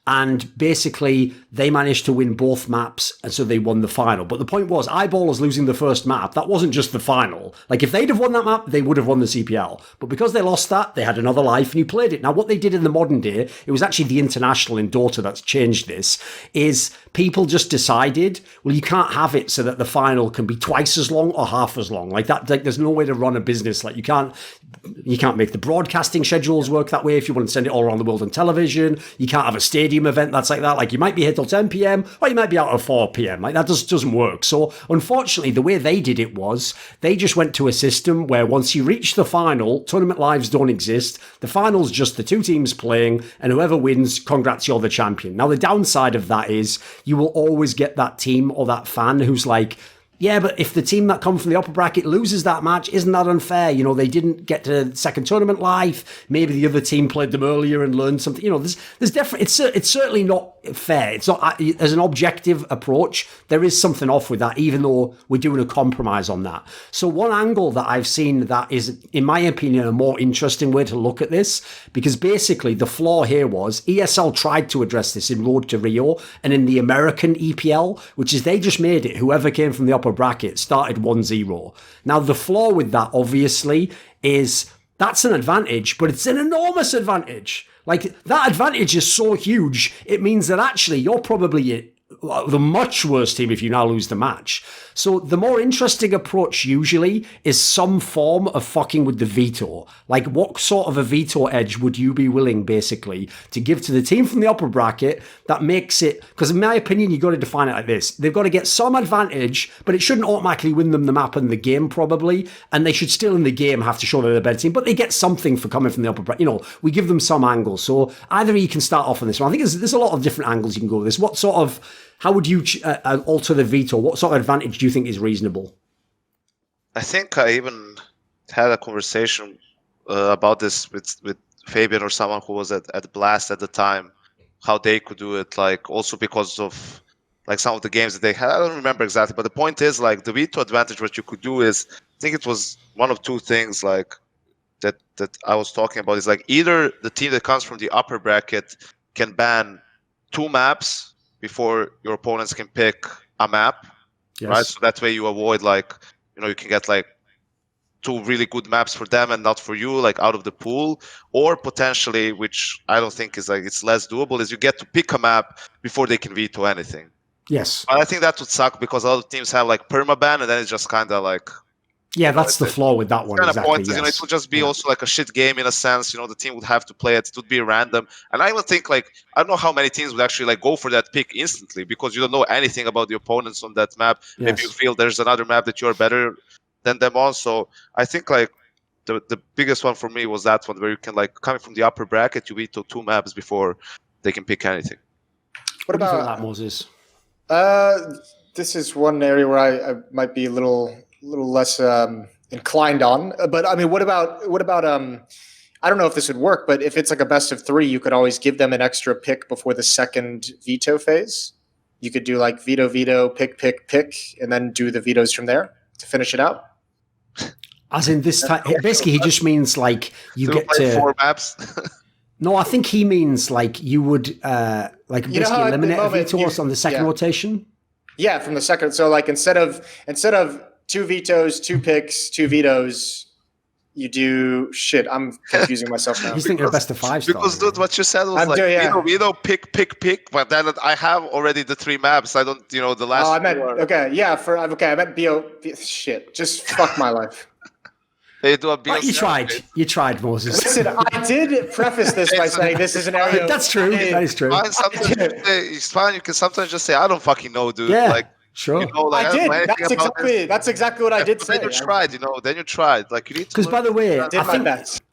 And basically, they managed to win both maps, and so they won the final. But the point was, Eyeballers losing the first map, that wasn't just the final. Like, if they'd have won that map, they would have won the CPL. But because they lost that, they had another life, and you played it. Now, what they did in the modern day, it was actually the International in Dota that's changed this, is people just decided, well, you can't have it so that the final can be twice as long or half as long. Like, that, like, there's no way to run a business. Like, you can't make the broadcasting schedules work that way if you want to send it all around the world on television. You can't have a stadium event that's like that. Like, you might be here till 10 p.m. or you might be out at 4 p.m. Like, that just doesn't work. So unfortunately, the way they did it was they just went to a system where once you reach the final, tournament lives don't exist. The final's just the 2 teams playing, and whoever wins, congrats, you're the champion. Now, the downside of that is you will always get that team or that fan who's like, yeah, but if the team that come from the upper bracket loses that match, isn't that unfair? They didn't get to the second tournament live. Maybe the other team played them earlier and learned something. There's definitely, it's certainly not fair. It's not, as an objective approach, there is something off with that, even though we're doing a compromise on that. So one angle that I've seen that is, in my opinion, a more interesting way to look at this, because basically the flaw here was ESL tried to address this in Road to Rio and in the American EPL, which is they just made it whoever came from the upper bracket started 1-0. Now, the flaw with that, obviously, is that's an advantage, but it's an enormous advantage. Like, that advantage is so huge, it means that actually you're probably the much worse team if you now lose the match. So the more interesting approach usually is some form of fucking with the veto. Like, what sort of a veto edge would you be willing, basically, to give to the team from the upper bracket that makes it... Because in my opinion, you've got to define it like this. They've got to get some advantage, but it shouldn't automatically win them the map and the game, probably. And they should still, in the game, have to show they're the better team. But they get something for coming from the upper bracket. You know, we give them some angles. So either you can start off on this one. I think there's a lot of different angles you can go with this. What sort of... How would you alter the veto? What sort of advantage do you think is reasonable?
I think I even had a conversation about this with Fabian or someone who was at Blast at the time, how they could do it, like also because of like some of the games that they had. I don't remember exactly, but the point is like the veto advantage, what you could do is, I think it was one of two things like that I was talking about is like either the team that comes from the upper bracket can ban 2 maps before your opponents can pick a map, right? So that way you avoid like, you know, you can get like 2 really good maps for them and not for you, like out of the pool. Or potentially, which I don't think is like, it's less doable, is you get to pick a map before they can veto anything.
Yes.
But I think that would suck because a lot of teams have like permaban and then it's just kind of like...
Yeah, that's the flaw with that one.
Kind
exactly,
of pointless,
yes.
you know, it would just be also like a shit game in a sense. You know, the team would have to play it. It would be random, and I even think like I don't know how many teams would actually like go for that pick instantly because you don't know anything about the opponents on that map.
Yes.
Maybe you feel there's another map that you're better than them on. So I think like the biggest one for me was that one where you can like coming from the upper bracket, you veto 2 maps before they can pick anything.
What do you think of that, Moses?
This is one area where I might be a little less inclined on. But I mean, what about I don't know if this would work, but if it's like a best of 3, you could always give them an extra pick before the second veto phase. You could do like veto, pick, and then do the vetoes from there to finish it out.
As in this time, basically, he just means like you get to
4 maps.
No, I think he means like you would like basically eliminate a veto on the second rotation.
Yeah, from the second. So like instead of 2 vetoes, 2 picks, 2 vetoes, you do shit. I'm confusing myself now.
He's thinking of best of 5 stuff.
Because dude, what you said was veto, pick, but then I have already the 3 maps. I don't, you know, the last.
Oh, I meant I meant BO. Shit, just fuck my life.
They do a
You tried, Moses.
Listen, I did preface this by saying this is an area.
That's true. That is true.
It's fine. You can sometimes just say, I don't fucking know, dude.
Yeah.
Like,
sure.
You know, like,
I did. That's exactly what I did say.
Then you tried, you know. Then you tried. Like you need to.
Because by the way,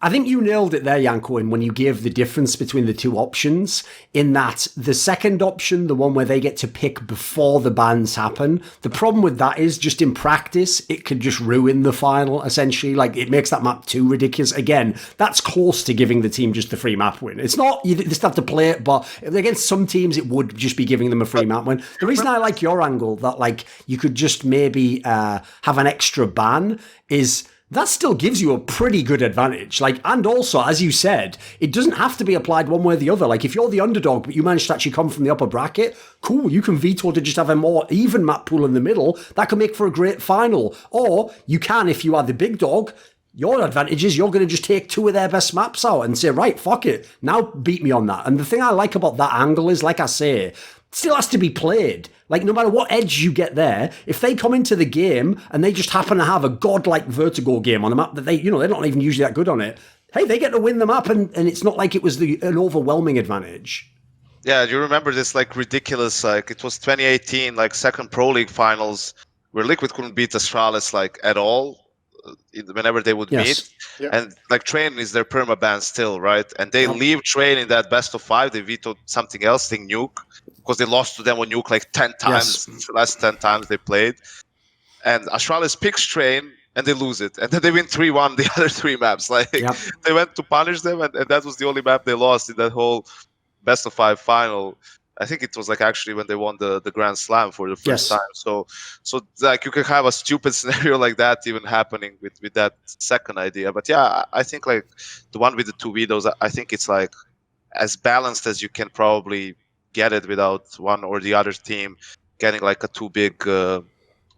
I think you nailed it there, Yanko, when you gave the difference between the 2 options. In that the second option, the one where they get to pick before the bans happen, the problem with that is just in practice, it could just ruin the final. Essentially, like it makes that map too ridiculous. Again, that's close to giving the team just the free map win. It's not you just have to play it, but against some teams, it would just be giving them a free map win. The reason I like your angle that like you could just maybe have an extra ban is that still gives you a pretty good advantage. Like, and also, as you said, it doesn't have to be applied one way or the other. Like, if you're the underdog, but you manage to actually come from the upper bracket, cool, you can veto to just have a more even map pool in the middle. That can make for a great final. Or you can, if you are the big dog, your advantage is you're going to just take 2 of their best maps out and say, right, fuck it, now beat me on that. And the thing I like about that angle is, like I say, it still has to be played. Like, no matter what edge you get there, if they come into the game and they just happen to have a godlike vertigo game on the map that they're not even usually that good on it, hey, they get to win the map and it's not like it was an overwhelming advantage.
Yeah, you remember this, like, ridiculous, like, it was 2018, like, second Pro League finals where Liquid couldn't beat Astralis, like, at all. Whenever they would meet, and like Train is their permaban still, right? And they leave Train in that best of 5. They vetoed something else, I think Nuke, because they lost to them on Nuke like 10 times. The last 10 times they played, and Astralis picks Train and they lose it, and then they win 3-1 the other 3 maps. Like they went to punish them, and that was the only map they lost in that whole best of 5 final. I think it was like actually when they won the Grand Slam for the first time. So like you can have a stupid scenario like that even happening with that second idea. But yeah, I think like the one with the 2 vetoes, I think it's like as balanced as you can probably get it without one or the other team getting like a too big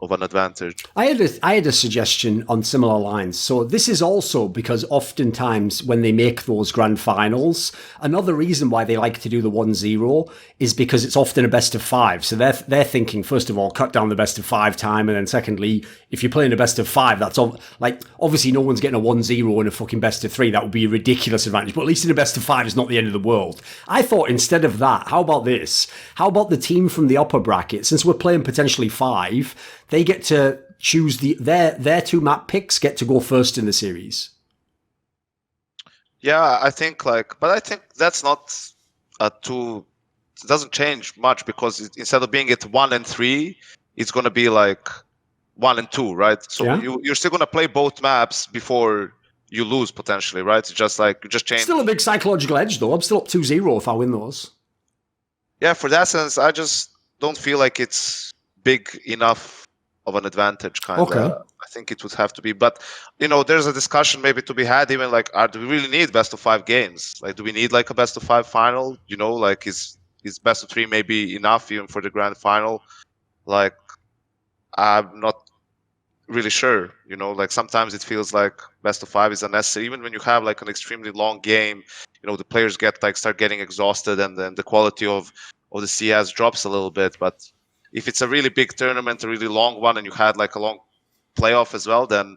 of an advantage.
I had a suggestion on similar lines. So this is also because oftentimes when they make those grand finals, another reason why they like to do the 1-0 is because it's often a best of 5. So they're thinking, first of all, cut down the best of 5 time, and then secondly, if you're playing a best of 5, that's like obviously no one's getting a 1-0 in a fucking best of 3. That would be a ridiculous advantage. But at least in a best of 5, it's not the end of the world. I thought instead of that, how about this? How about the team from the upper bracket? Since we're playing potentially 5, they get to choose their 2 map picks get to go first in the series.
Yeah, I think but I think that's not it doesn't change much, because instead of being at 1 and 3, it's going to be like 1 and 2, right? So
Yeah.
you're still going to play both maps before you lose potentially, right? It's just like you just change.
Still a big psychological edge though. I'm still up 2-0 if I win those.
Yeah, for that sense, I just don't feel like it's big enough of an advantage, kind of.
Okay.
I think it would have to be, but there's a discussion maybe to be had, even like, do we really need best of 5 games? Like, do we need like a best of 5 final? Like is best of 3 maybe enough even for the grand final? Like, I'm not really sure. Like sometimes it feels like best of 5 is unnecessary, even when you have like an extremely long game. The players start getting exhausted, and then the quality of the CS drops a little bit. But if it's a really big tournament, a really long one, and you had like a long playoff as well, then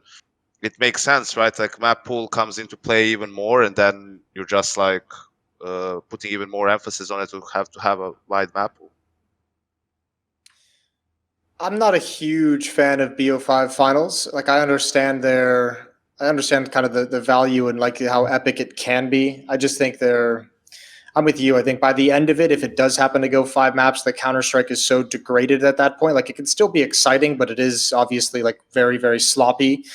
it makes sense, right? Like map pool comes into play even more, and then you're just like putting even more emphasis on it to have a wide map pool.
I'm not a huge fan of BO5 finals. Like I understand kind of the value and like how epic it can be. I just think I'm with you. I think by the end of it, if it does happen to go 5 maps, the Counter-Strike is so degraded at that point. Like it can still be exciting, but it is obviously like very, very sloppy.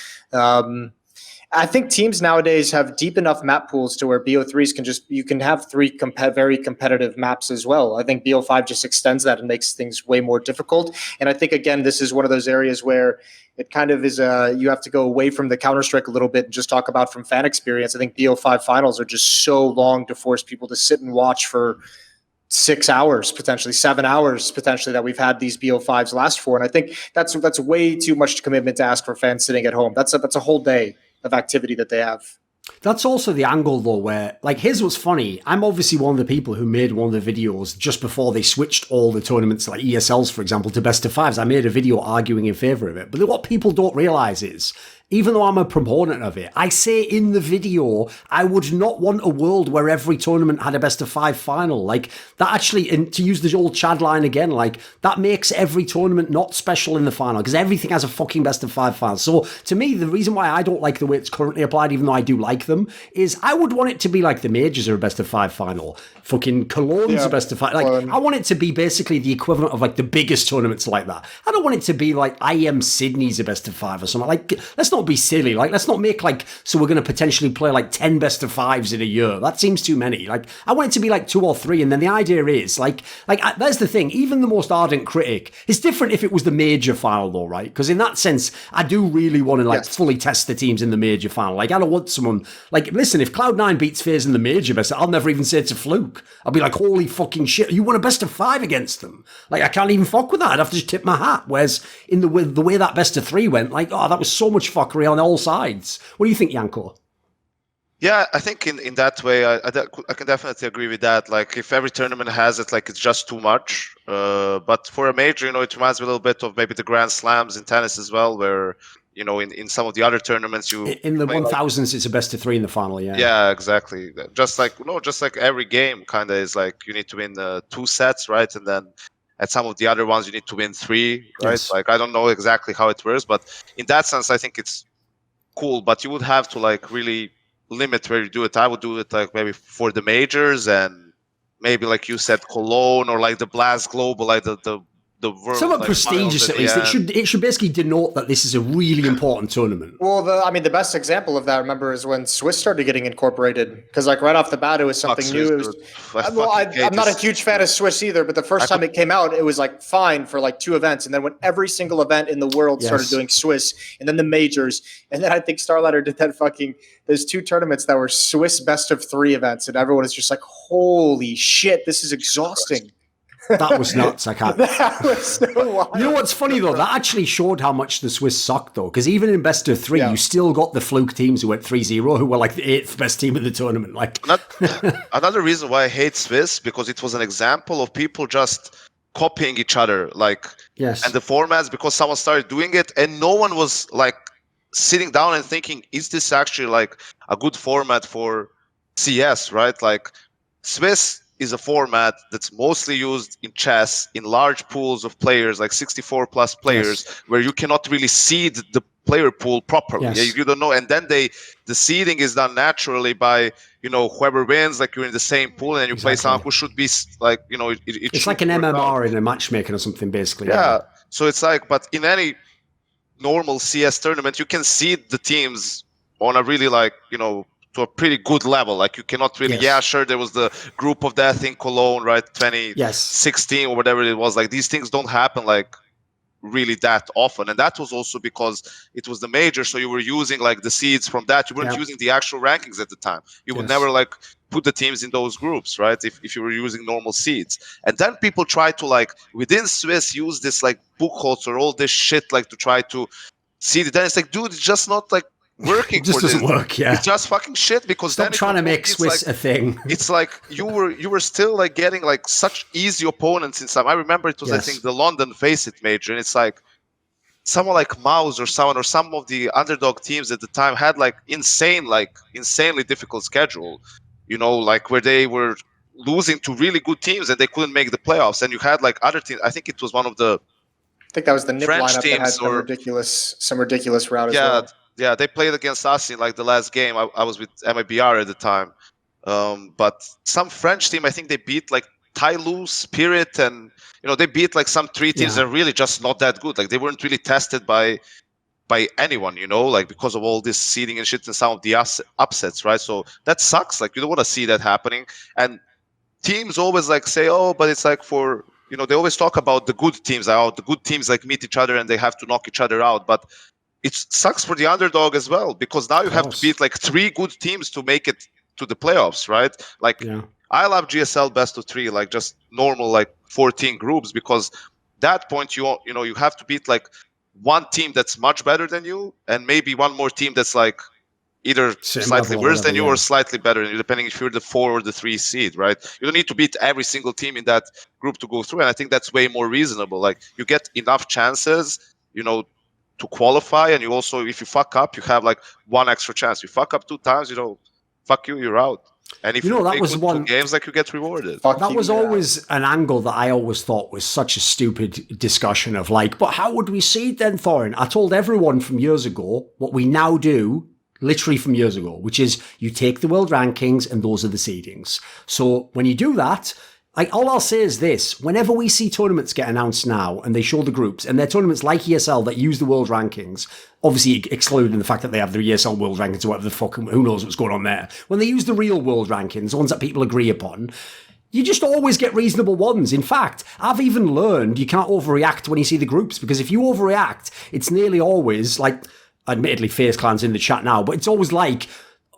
I think teams nowadays have deep enough map pools to where BO3s you can have 3 very competitive maps as well. I think BO5 just extends that and makes things way more difficult. And I think, again, this is one of those areas where it kind of is you have to go away from the Counter-Strike a little bit and just talk about from fan experience. I think BO5 finals are just so long to force people to sit and watch for 6 hours, potentially 7 hours, potentially, that we've had these BO5s last for. And I think that's way too much commitment to ask for fans sitting at home. That's a whole day of activity that they have.
That's also the angle though, where like here's what's funny. I'm obviously one of the people who made one of the videos just before they switched all the tournaments, like ESLs for example, to best of 5s. I made a video arguing in favor of it. But what people don't realize is, even though I'm a proponent of it, I say in the video, I would not want a world where every tournament had a best of 5 final. Like that actually, and to use the old Chad line again, like that makes every tournament not special in the final, because everything has a fucking best of 5 final. So to me, the reason why I don't like the way it's currently applied, even though I do like them, is I would want it to be like the majors are a best of 5 final. Fucking Cologne's a best of 5. Like I want it to be basically the equivalent of like the biggest tournaments like that. I don't want it to be like IM Sydney's a best of 5 or something. Like let's not be silly. Like let's not make like, so we're going to potentially play like 10 best of 5s in a year. That seems too many. Like I want it to be like 2 or 3, and then the idea is like there's the thing. Even the most ardent critic, it's different if it was the major final though, right? Because in that sense, I do really want to like fully test the teams in the major final. Like I don't want someone like, listen, if Cloud9 beats FaZe in the major best, I'll never even say it's a fluke. I'll be like, holy fucking shit, you won a best of 5 against them. Like I can't even fuck with that. I'd have to just tip my hat. Whereas in the way that best of 3 went, like, oh, that was so much fuckery on all sides. What do you think, Janko?
Yeah, I think in that way, I can definitely agree with that. Like, if every tournament has it, like, it's just too much. But for a major, it reminds me a little bit of maybe the Grand Slams in tennis as well, where, in some of the other tournaments,
in the 1000s, it's a best of 3 in the final. Yeah.
Yeah, exactly. Just like every game kind of is like you need to win 2 sets, right? And then at some of the other ones, you need to win 3, right?
Yes.
Like, I don't know exactly how it works, but in that sense, I think it's cool. But you would have to like really limit where you do it. I would do it like maybe for the majors, and maybe like you said, Cologne, or like the Blast Global, like the world.
Somewhat
like,
prestigious, at least. It should basically denote that this is a really important tournament.
Well, the best example of that, remember, is when Swiss started getting incorporated. Because like right off the bat, it was something new. I'm not a huge fan of Swiss either, but the first time it came out, it was like fine for like 2 events, and then when every single event in the world started doing Swiss, and then the majors, and then I think Starladder did that fucking. There's 2 tournaments that were Swiss best of 3 events, and everyone is just like, holy shit, this is exhausting.
That was nuts. I can't.
That was so wild.
You know what's funny though? That actually showed how much the Swiss sucked though, because even in best of three, you still got the fluke teams who went 3-0, who were like the 8th best team in the tournament. Like
another reason why I hate Swiss, because it was an example of people just copying each other, like,
yes,
and the formats, because someone started doing it, and no one was like sitting down and thinking, is this actually like a good format for CS, right? Like Swiss is a format that's mostly used in chess in large pools of players, like 64 plus players, where you cannot really seed the player pool properly.
Yes.
You don't know, and then the seeding is done naturally by, you know, whoever wins, like you're in the same pool, and you play someone who should be like, you know,
it's like an MMR in a matchmaking or something, basically.
Yeah. So it's like, but in any normal CS tournament, you can seed the teams on a really, like, you know, to a pretty good level. Like you cannot really, yeah, sure, there was the group of death in Cologne, right? 2016 or whatever it was. Like these things don't happen like really that often, and that was also because it was the major, so you were using like the seeds from that. You weren't using the actual rankings at the time. You would never like put the teams in those groups, right? If you were using normal seeds. And then people try to like within Swiss use this like bookholds or all this shit like to try to seed it. Then it's like, dude, it's just not like working.
It just doesn't work.
It's just fucking shit, because
stop
then
trying to make Swiss
like,
a thing.
It's like you were still like getting like such easy opponents in some. I remember it was I think the London Face It major, and it's like someone like Mouse or some of the underdog teams at the time had like insanely difficult schedule, you know, like where they were losing to really good teams and they couldn't make the playoffs. And you had like other teams. I think it was one of the
I think that was the NIP
French
lineup
teams
that had some ridiculous route as well.
Yeah, they played against us in like the last game. I was with mibr at the time, but some French team, I think they beat like Tyloo, Spirit, and you know they beat like some 3 teams that are really just not that good. Like they weren't really tested by anyone, you know, like because of all this seeding and shit and some of the upsets, right? So that sucks. Like you don't want to see that happening. And teams always like say, oh, but it's like for, you know, they always talk about the good teams. The good teams like meet each other and they have to knock each other out. But it sucks for the underdog as well, because now you have to beat like 3 good teams to make it to the playoffs, right? Like I love GSL best of 3, like just normal like 14 groups, because that point you know you have to beat like one team that's much better than you and maybe one more team that's like either slightly worse than you or slightly better than you, depending if you're the 4 or the 3 seed, right? You don't need to beat every single team in that group to go through, and I think that's way more reasonable. Like you get enough chances, you know, to qualify, and you also, if you fuck up, you have like 1 extra chance. You fuck up 2 times, you know, fuck you, you're out. And if you know, that was one 2 games, like you get rewarded.
That was always an angle that I always thought was such a stupid discussion of like, but how would we seed then, Thorin? I told everyone from years ago what we now do, literally from years ago, which is you take the world rankings and those are the seedings. So when you do that, like, all I'll say is this: whenever we see tournaments get announced now and they show the groups, and they're tournaments like ESL that use the world rankings, obviously excluding the fact that they have the ESL world rankings or whatever the fuck, who knows what's going on there. When they use the real world rankings, the ones that people agree upon, you just always get reasonable ones. In fact, I've even learned you can't overreact when you see the groups, because if you overreact, it's nearly always like, admittedly FaZe Clan's in the chat now, but it's always like,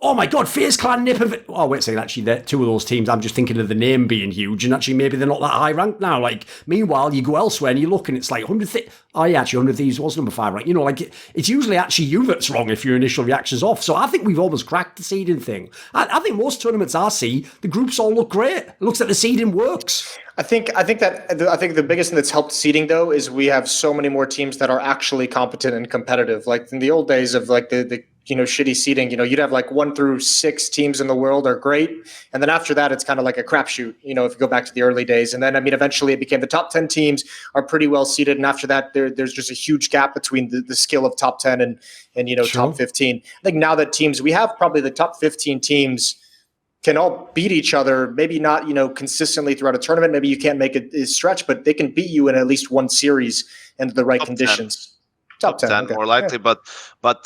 oh my god, FaZe Clan nip of it. Oh, wait a second, actually, they're 2 of those teams, I'm just thinking of the name being huge, and actually maybe they're not that high ranked now. Like, meanwhile, you go elsewhere and you look and it's like 100 oh yeah, actually 100 Thieves was number 5 ranked. You know, like, it's usually actually you that's wrong if your initial reaction's off. So I think we've almost cracked the seeding thing. I think most tournaments I see, the groups all look great. It looks like the seeding works.
I think the biggest thing that's helped seeding though is we have so many more teams that are actually competent and competitive. Like in the old days of like the you know, shitty seeding, you know, you'd have like 1 through 6 teams in the world are great. And then after that, it's kind of like a crapshoot, you know, if you go back to the early days. And then, I mean, eventually it became the top 10 teams are pretty well seeded. And after that, there's just a huge gap between the skill of top 10 and you know, top 15. I think now that we have probably the top 15 teams can all beat each other, maybe not, you know, consistently throughout a tournament. Maybe you can't make a stretch, but they can beat you in at least one series under the right conditions. Top 10
okay. More likely, but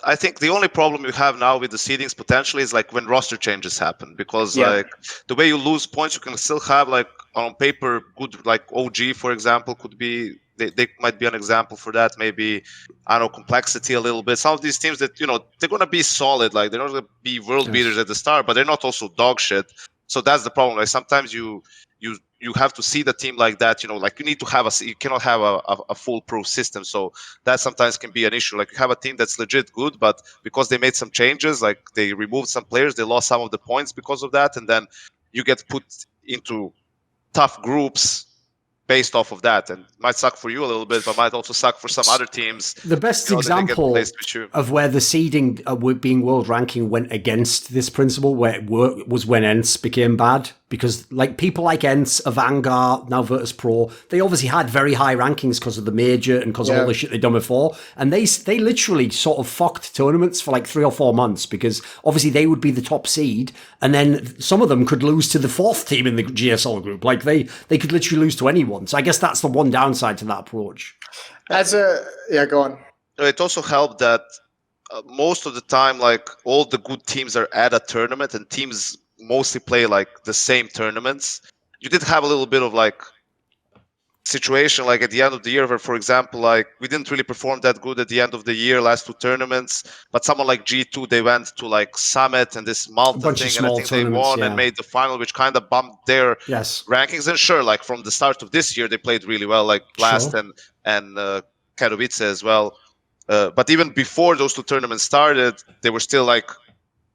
I think the only problem you have now with the seedings potentially is like when roster changes happen, because like the way you lose points, you can still have like on paper good, like OG for example could be, they might be an example for that. Maybe, I don't know, complexity a little bit. Some of these teams that, you know, they're gonna be solid, like they're not gonna be world beaters at the start, but they're not also dog shit. So that's the problem. Like sometimes you you have to see the team like that. Like you need to have you cannot have a foolproof system. So that sometimes can be an issue. Like you have a team that's legit good, but because they made some changes, like they removed some players, they lost some of the points because of that, and then you get put into tough groups based off of that, and might suck for you a little bit, but might also suck for some other teams.
The best example of where the seeding being world ranking went against this principle, where it was when ENCE became bad, because like people like ENCE, Vanguard, now Virtus Pro, they obviously had very high rankings because of the major and because of all the shit they'd done before, and they literally sort of fucked tournaments for like 3 or 4 months, because obviously they would be the top seed, and then some of them could lose to the 4th team in the GSL group. Like they could literally lose to anyone. So I guess that's the one downside to that approach.
Go on.
It also helped that most of the time, like all the good teams are at a tournament, and teams mostly play like the same tournaments. You did have a little bit of like situation like at the end of the year where, for example, like we didn't really perform that good at the end of the year, last 2 tournaments, but someone like G2, they went to like Summit and this Malta thing, and I think they won and made the final, which kind of bumped their rankings. And sure, like from the start of this year, they played really well, like Blast and Katowice as well. But even before those 2 tournaments started, they were still like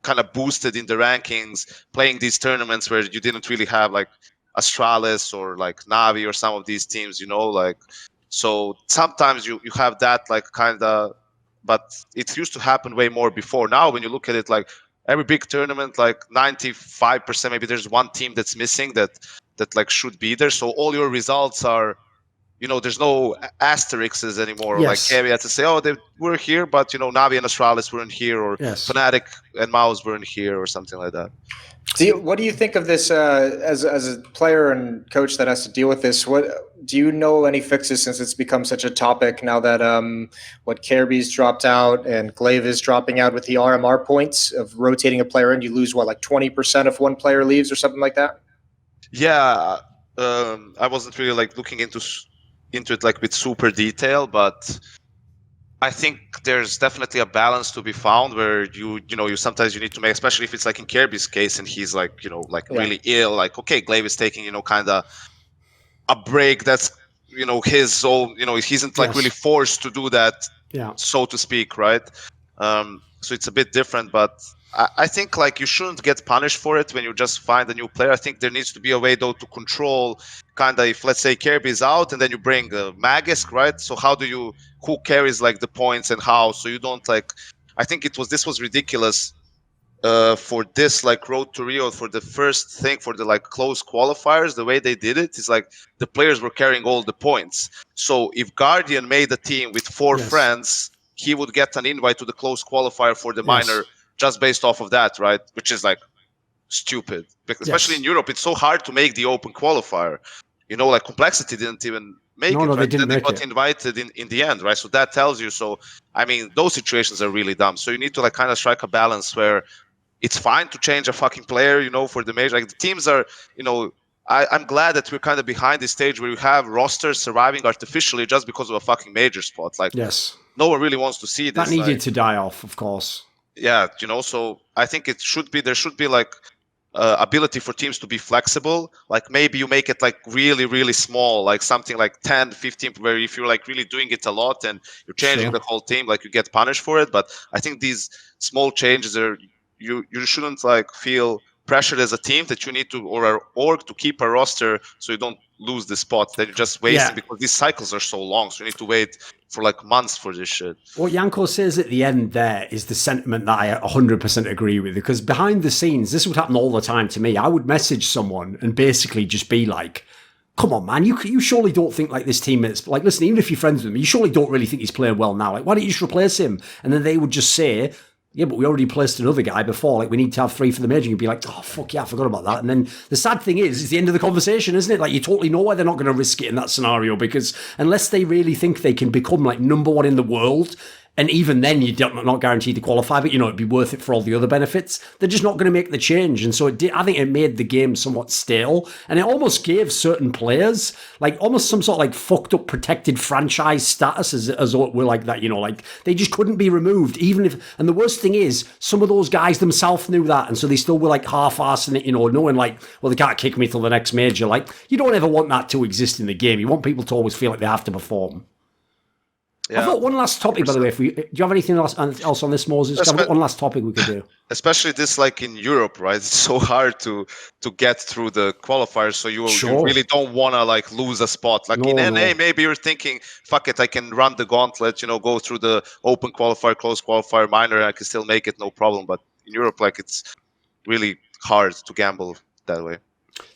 kind of boosted in the rankings, playing these tournaments where you didn't really have like Astralis or like Navi or some of these teams, like, so sometimes you have that like kind of, but it used to happen way more before. Now when you look at it, like every big tournament, like 95%, maybe there's one team that's missing that like should be there. So all your results are, there's no asterisks anymore, like caveat to say, oh, they were here, but Navi and Astralis weren't here, or Fnatic and Mouse weren't here, or something like that.
What do you think of this as a player and coach that has to deal with this? What do you know any fixes, since it's become such a topic now that Kerby's dropped out and Glaive is dropping out with the RMR points of rotating a player in? You lose like 20% if one player leaves or something like that?
Yeah, I wasn't really like looking into it like with super detail, but I think there's definitely a balance to be found where you sometimes you need to make, especially if it's like in Kirby's case and he's like, really ill, like, okay, Glaive is taking, kind of a break that's, his own, he isn't like really forced to do that, so to speak, right? So it's a bit different, but I think like you shouldn't get punished for it when you just find a new player. I think there needs to be a way though to control kind of, if let's say Kirby is out and then you bring Magisk, right? So who carries like the points and how? So you don't like, I think this was ridiculous for this like Road to Rio, for the first thing, for the like close qualifiers. The way they did it is like the players were carrying all the points. So if Guardian made a team with 4 friends, he would get an invite to the close qualifier for the minor just based off of that, right? Which is like stupid, because especially in Europe, it's so hard to make the open qualifier. Like Complexity didn't even make it. Right? They didn't make got invited in the end, right? So that tells you. So I mean, those situations are really dumb. So you need to like kind of strike a balance where it's fine to change a fucking player, for the major. Like the teams are, I'm glad that we're kind of behind this stage where you have rosters surviving artificially just because of a fucking major spot. Like, no one really wants to see this.
That needed to die off, of course.
Yeah, so I think there should be like ability for teams to be flexible. Like maybe you make it like really, really small, like something like 10, 15, where if you're like really doing it a lot and you're changing the whole team, like you get punished for it. But I think these small changes are, you shouldn't like feel pressured as a team that you need to, or an org to keep a roster so you don't lose the spot. Then you're just wasting, because these cycles are so long. So you need to wait for like months for this shit.
What Yanko says at the end there is the sentiment that I 100% agree with, because behind the scenes, this would happen all the time to me. I would message someone and basically just be like, come on, man, you surely don't think like this teammate's, like, listen, even if you're friends with him, you surely don't really think he's playing well now. Like, why don't you just replace him? And then they would just say, yeah, but we already placed another guy before. Like, we need to have 3 for the major. And you'd be like, oh, fuck yeah, I forgot about that. And then the sad thing is, it's the end of the conversation, isn't it? Like, you totally know why they're not going to risk it in that scenario, because unless they really think they can become, like, number 1 in the world And even then, you're not guaranteed to qualify, but it'd be worth it for all the other benefits. They're just not going to make the change. And so I think it made the game somewhat stale. And it almost gave certain players like almost some sort of like fucked up protected franchise status as though it were like that, like they just couldn't be removed. Even if, and the worst thing is, some of those guys themselves knew that. And so they still were like half-arsing it, knowing like, well, they can't kick me till the next major. Like, you don't ever want that to exist in the game. You want people to always feel like they have to perform.
Yeah.
I've got one last topic, by the way. Do you have anything else on this, Moses? I've got one last topic we could do.
Especially this, like in Europe, right? It's so hard to get through the qualifiers, so you really don't want to like lose a spot. Like in NA, maybe you're thinking, fuck it, I can run the gauntlet, go through the open qualifier, close qualifier, minor, and I can still make it, no problem. But in Europe, like it's really hard to gamble that way.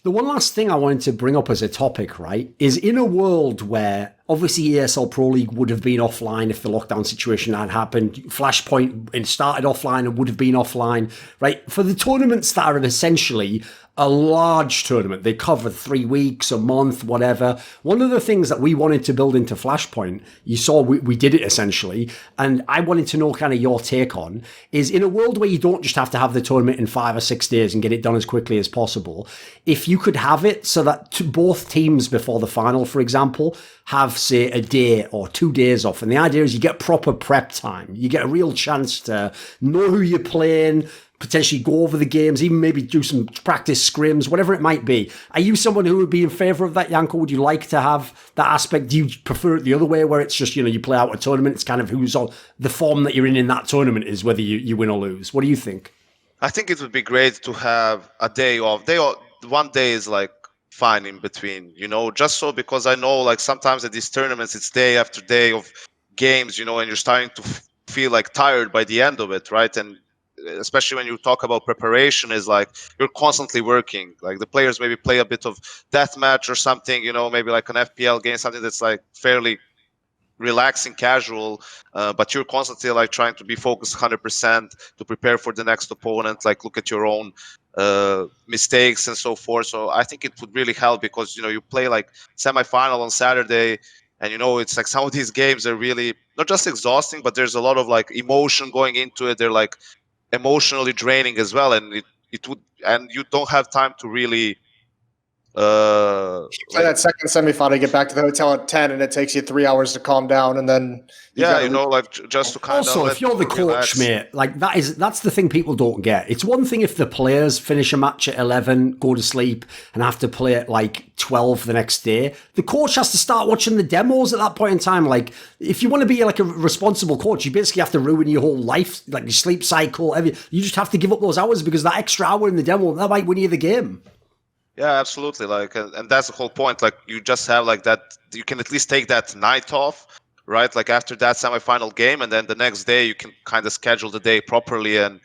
The one last thing I wanted to bring up as a topic, right, is in a world where obviously ESL Pro League would have been offline if the lockdown situation had happened. Flashpoint started offline and would have been offline, right? For the tournaments that are essentially a large tournament, they cover 3 weeks, a month, whatever. One of the things that we wanted to build into Flashpoint, you saw we did it essentially, and I wanted to know kind of your take on, is in a world where you don't just have to have the tournament in 5 or 6 days and get it done as quickly as possible, if you could have it so that both teams before the final, for example, have, say, a day or 2 days off. And the idea is you get proper prep time. You get a real chance to know who you're playing, potentially go over the games, even maybe do some practice scrims, whatever it might be. Are you someone who would be in favour of that, Janko? Would you like to have that aspect? Do you prefer it the other way, where it's just, you play out a tournament, it's kind of who's on the form that you're in that tournament is whether you win or lose? What do you think?
I think it would be great to have a day off. 1 day is like fine in between, just so, because I know like sometimes at these tournaments it's day after day of games, and you're starting to feel like tired by the end of it, right? And especially when you talk about preparation, is like you're constantly working. Like the players maybe play a bit of deathmatch or something, maybe like an FPL game, something that's like fairly relaxing, casual, but you're constantly like trying to be focused 100% to prepare for the next opponent, like look at your own mistakes and so forth. So I think it would really help, because you play like semi-final on Saturday, and it's like some of these games are really not just exhausting, but there's a lot of like emotion going into it. They're like emotionally draining as well, and it would, and you don't have time to really
play that second semifinal, get back to the hotel at 10, and it takes you 3 hours to calm down, and then
like just to kind of
also, if you're the coach, relax. Mate, like that's the thing people don't get. It's one thing if the players finish a match at 11, go to sleep, and have to play at like 12 the next day. The coach has to start watching the demos at that point in time. Like, if you want to be like a responsible coach, you basically have to ruin your whole life, like your sleep cycle. You just have to give up those hours, because that extra hour in the demo, that might win you the game.
Yeah, absolutely. Like, and that's the whole point. Like, you just have like that. You can at least take that night off, right? Like after that semifinal game, and then the next day you can kind of schedule the day properly and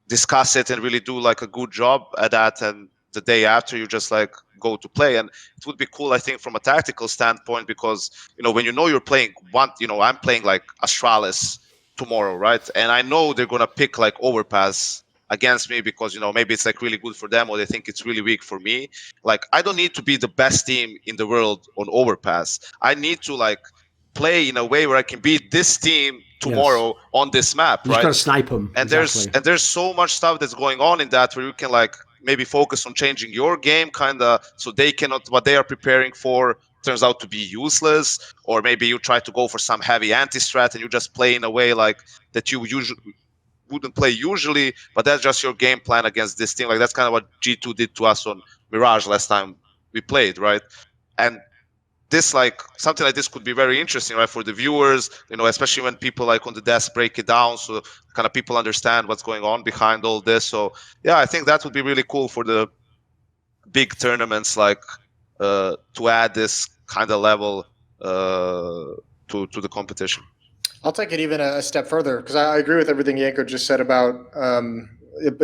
discuss it and really do like a good job at that. And the day after, you just like go to play. And it would be cool, I think, from a tactical standpoint, because when you're playing I'm playing like Astralis tomorrow, right? And I know they're gonna pick like Overpass against me, because maybe it's like really good for them, or they think it's really weak for me. Like, I don't need to be the best team in the world on Overpass. I need to like play in a way where I can beat this team tomorrow on this map, right?
You gotta snipe them.
And there's so much stuff that's going on in that, where you can like maybe focus on changing your game, kind of, so they cannot, what they are preparing for turns out to be useless. Or maybe you try to go for some heavy anti-strat and you just play in a way like that you usually wouldn't play usually, but that's just your game plan against this team. Like, that's kind of what G2 did to us on Mirage last time we played, right? And this, like, something like this could be very interesting, right, for the viewers, especially when people like on the desk break it down, so kind of people understand what's going on behind all this. So yeah, I think that would be really cool for the big tournaments, like to add this kind of level to the competition.
I'll take it even a step further, because I agree with everything Janko just said about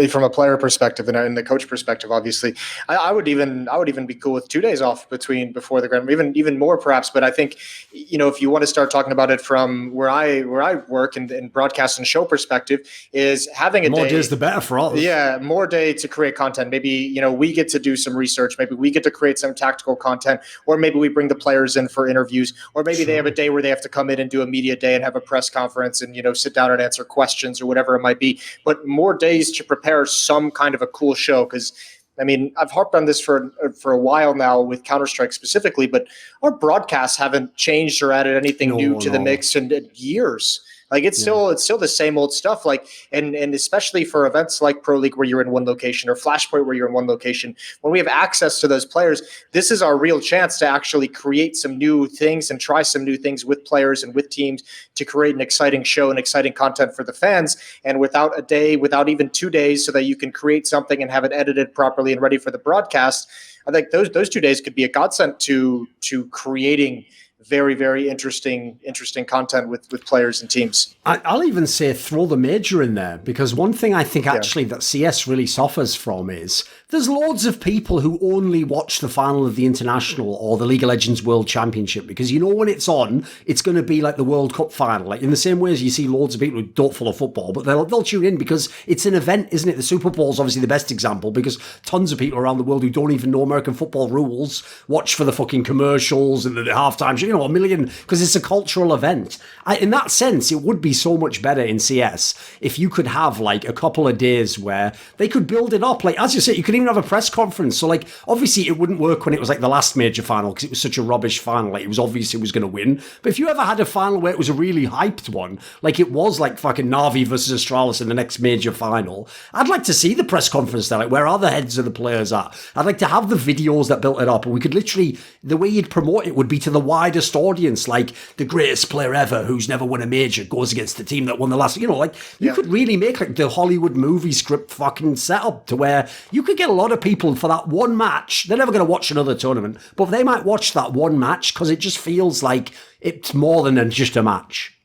from a player perspective and the coach perspective, obviously, I would even be cool with 2 days off before the Grand, even more perhaps. But I think, if you want to start talking about it from where I work and broadcast and show perspective, is having a
more
day,
days the better for us.
Yeah, more day to create content. Maybe we get to do some research. Maybe we get to create some tactical content, or maybe we bring the players in for interviews, or maybe they have a day where they have to come in and do a media day and have a press conference and sit down and answer questions or whatever it might be. But more days to prepare some kind of a cool show, because I've harped on this for a while now with Counter-Strike specifically, but our broadcasts haven't changed or added anything new to the mix in years. Like it's still the same old stuff. Like and especially for events like Pro League where you're in one location, or Flashpoint where you're in one location, when we have access to those players, this is our real chance to actually create some new things and try some new things with players and with teams to create an exciting show and exciting content for the fans. And without a day, without even 2 days, so that you can create something and have it edited properly and ready for the broadcast, I think those 2 days could be a godsend to creating very, very interesting content with players and teams.
I'll even say throw the major in there, because one thing I think actually that CS really suffers from is there's loads of people who only watch the final of the International or the League of Legends World Championship, because when it's on, it's going to be like the World Cup final. Like in the same way as you see loads of people who don't follow football, but they'll tune in because it's an event, isn't it? The Super Bowl is obviously the best example, because tons of people around the world who don't even know American football rules watch for the fucking commercials and the halftime show, a million, because it's a cultural event. In that sense, it would be so much better in CS if you could have like a couple of days where they could build it up. Like, as you said, you could even have a press conference. So like, obviously it wouldn't work when it was like the last major final, because it was such a rubbish final. Like, it was obvious it was going to win. But if you ever had a final where it was a really hyped one, like it was like fucking Na'Vi versus Astralis in the next major final, I'd like to see the press conference there. Like, where are the heads of the players at? I'd like to have the videos that built it up, and we could literally, the way you'd promote it would be to the widest audience, like the greatest player ever who's never won a major goes against the team that won the last, you could really make like the Hollywood movie script fucking setup to where you could get a lot of people for that one match. They're never going to watch another tournament, but they might watch that one match because it just feels like it's more than just a match.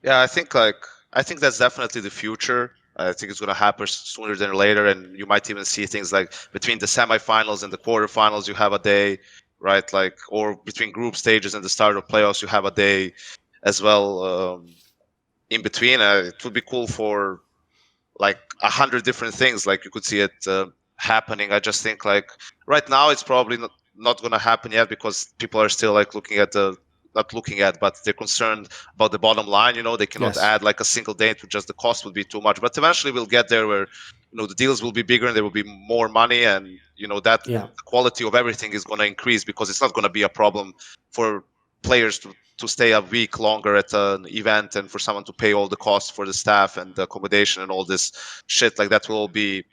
Yeah, I think that's definitely the future. I think it's going to happen sooner than later, and you might even see things like between the semifinals and the quarterfinals, you have a day, right? Like, or between group stages and the start of playoffs, you have a day as well. In between, it would be cool for like 100 different things. Like, you could see it happening. I just think like right now it's probably not going to happen yet, because people are still like but they're concerned about the bottom line. They cannot add like a single day to just the cost would be too much. But eventually we'll get there where the deals will be bigger and there will be more money, and that the quality of everything is going to increase, because it's not going to be a problem for players to stay a week longer at an event, and for someone to pay all the costs for the staff and the accommodation and all this shit. Like, that will all be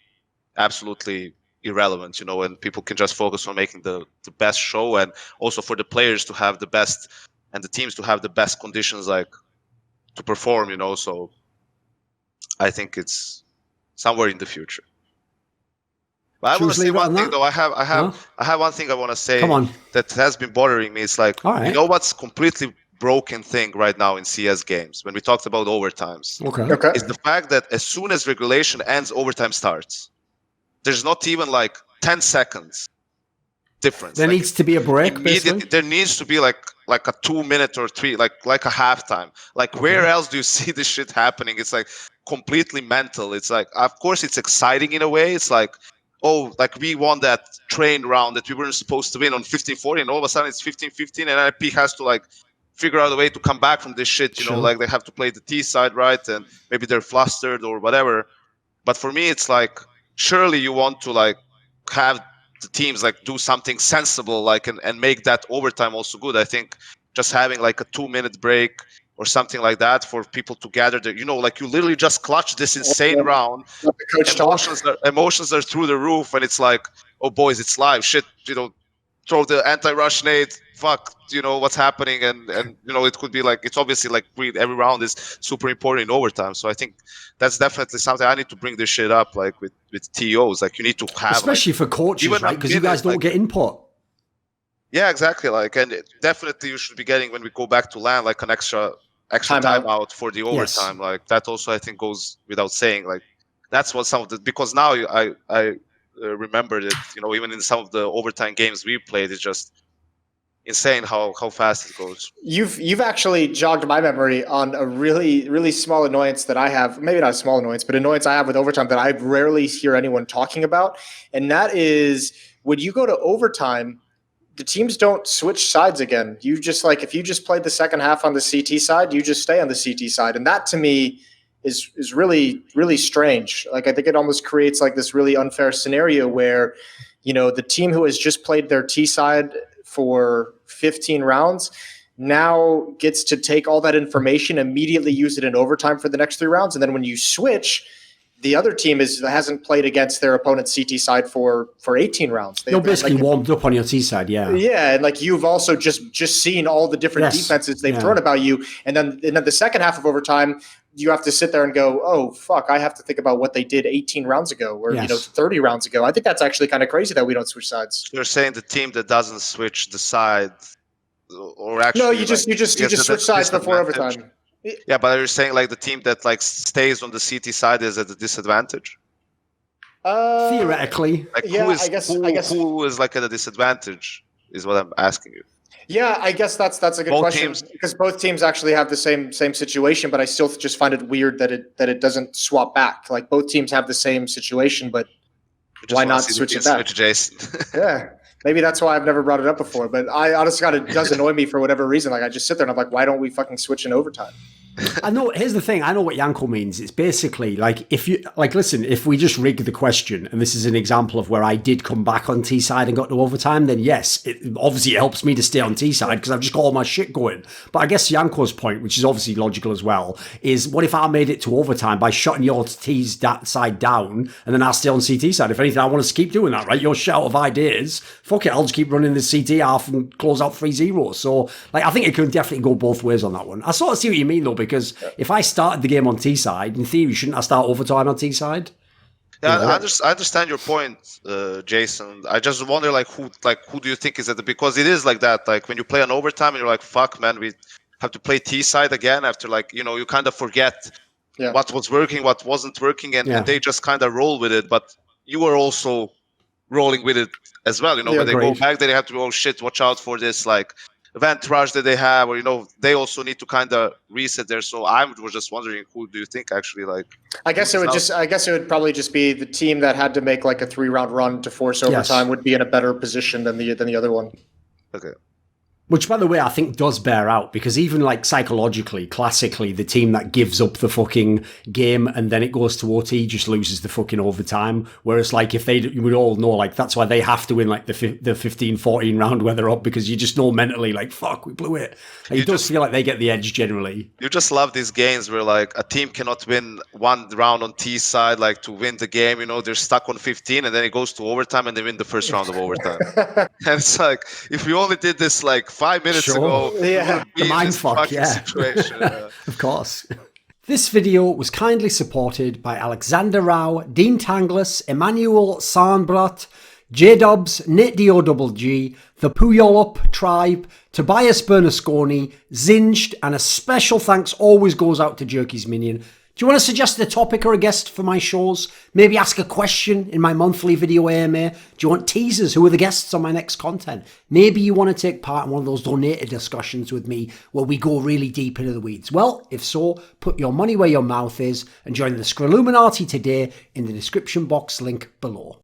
absolutely irrelevant, and people can just focus on making the best show, and also for the players to have the best and the teams to have the best conditions like to perform, so I think it's somewhere in the future. But I want to say one thing though. I have one thing I want to say that has been bothering me. It's like, what's completely broken thing right now in CS games when we talked about overtimes.
Okay.
Is the fact that as soon as regulation ends, overtime starts. There's not even like 10 seconds difference.
There needs to be a break. Basically?
There needs to be like a 2 minute or 3, like a halftime. Like, where else do you see this shit happening? It's like completely mental. It's like, of course it's exciting in a way. It's like, oh, like we won that train round that we weren't supposed to win on 15-40, and all of a sudden it's 15-15, and IP has to like figure out a way to come back from this shit. Like they have to play the T side, right? And maybe they're flustered or whatever. But for me, it's like, surely you want to like have the teams like do something sensible, like and make that overtime also good. I think just having like a 2 minute break or something like that for people to gather there, like you literally just clutch this insane round. Emotions are through the roof, and it's like, oh boys, it's live. Shit, throw the anti-rush nade. Fuck, what's happening, and it could be like, it's obviously like every round is super important in overtime. So I think that's definitely something I need to bring this shit up, like with TOs. Like, you need to have,
especially for coaches, right? Because you guys don't get input.
Yeah, exactly. Like, and definitely you should be getting, when we go back to LAN, like an extra time out for the overtime. Like, that also I think goes without saying. Like, that's what some of the, because now I remember that, you know, even in some of the overtime games we played, it's just insane how fast it goes.
You've actually jogged my memory on a really small annoyance that I have. Maybe not a small annoyance, but annoyance I have with overtime that I rarely hear anyone talking about, and that is when you go to overtime, the teams don't switch sides again. You just like if you just played the second half on the CT side, you just stay on the CT side, and that to me is really strange. Like I think it almost creates like this really unfair scenario where, you know, the team who has just played their T side for 15 rounds now gets to take all that information, immediately use it in overtime for the next 3 rounds. And then when you switch, the other team hasn't played against their opponent's CT side for 18 rounds.
You're basically warmed up on your T side, yeah.
Yeah, and like you've also just seen all the different defenses they've thrown about you. And then the second half of overtime, you have to sit there and go, oh, fuck, I have to think about what they did 18 rounds ago or, you know, 30 rounds ago. I think that's actually kind of crazy that we don't switch sides.
You're saying the team that doesn't switch the side, or actually...
No, you just switch sides before overtime.
Yeah, but you're saying like the team that like stays on the CT side is at a disadvantage?
Theoretically.
Like
yeah,
who is,
I guess
who is like at a disadvantage is what I'm asking you.
Yeah, I guess that's a good question because both teams actually have the same situation, but I still just find it weird that it doesn't swap back. Like both teams have the same situation, but why not switch it back?
Switch Jason.
Yeah, maybe that's why I've never brought it up before. But I honestly, God, it does annoy me for whatever reason. Like I just sit there and I'm like, why don't we fucking switch in overtime?
I know. Here's the thing. I know what Yanko means. It's basically like if you like, listen, if we just rig the question, and this is an example of where I did come back on T side and got to overtime, then yes, obviously it helps me to stay on T side because I've just got all my shit going. But I guess Yanko's point, which is obviously logical as well, is what if I made it to overtime by shutting your T's side down and then I stay on CT side? If anything, I want us to keep doing that, right? Your shout of ideas, fuck it, I'll just keep running the CT half and close out 3-0. So, like, I think it can definitely go both ways on that one. I sort of see what you mean though, because if I started the game on T side, in theory, shouldn't I start overtime on T side?
Yeah, I understand your point, Jason. I just wonder, who do you think is it? Because it is like that. Like when you play on overtime, and you're like, "Fuck, man, we have to play T side again." After you kind of forget what was working, what wasn't working, and they just kind of roll with it. But you were also rolling with it as well. You know, when they go back, they have to, oh shit, watch out for this event rush that they have, or they also need to kind of reset there. So I was just wondering, who do you think actually
I guess it would probably just be the team that had to make like a 3-round run to force overtime would be in a better position than the other one.
Okay.
Which, by the way, I think does bear out because even like psychologically, classically, the team that gives up the fucking game and then it goes to OT just loses the fucking overtime. Whereas like if you would all know, like that's why they have to win like the 15-14 round where they're up, because you just know mentally like, fuck, we blew it. Like, it does feel like they get the edge generally.
You just love these games where like a team cannot win one round on T side, like to win the game, they're stuck on 15 and then it goes to overtime and they win the first round of overtime. And it's like, if we only did this like 5 minutes ago,
the
mindfuck,
situation.
Of course. This video was kindly supported by Alexander Rao, Dean Tanglis, Emanuel Särnbratt, JDubs, NateDOhDoubleG, the Puyallup Tribe, Tobias Bernasconi, Xinged, and a special thanks always goes out to Jerky's Minion. Do you want to suggest a topic or a guest for my shows? Maybe ask a question in my monthly video AMA? Do you want teasers? Who are the guests on my next content? Maybe you want to take part in one of those donated discussions with me where we go really deep into the weeds. Well, if so, put your money where your mouth is and join the Scrilluminati today in the description box link below.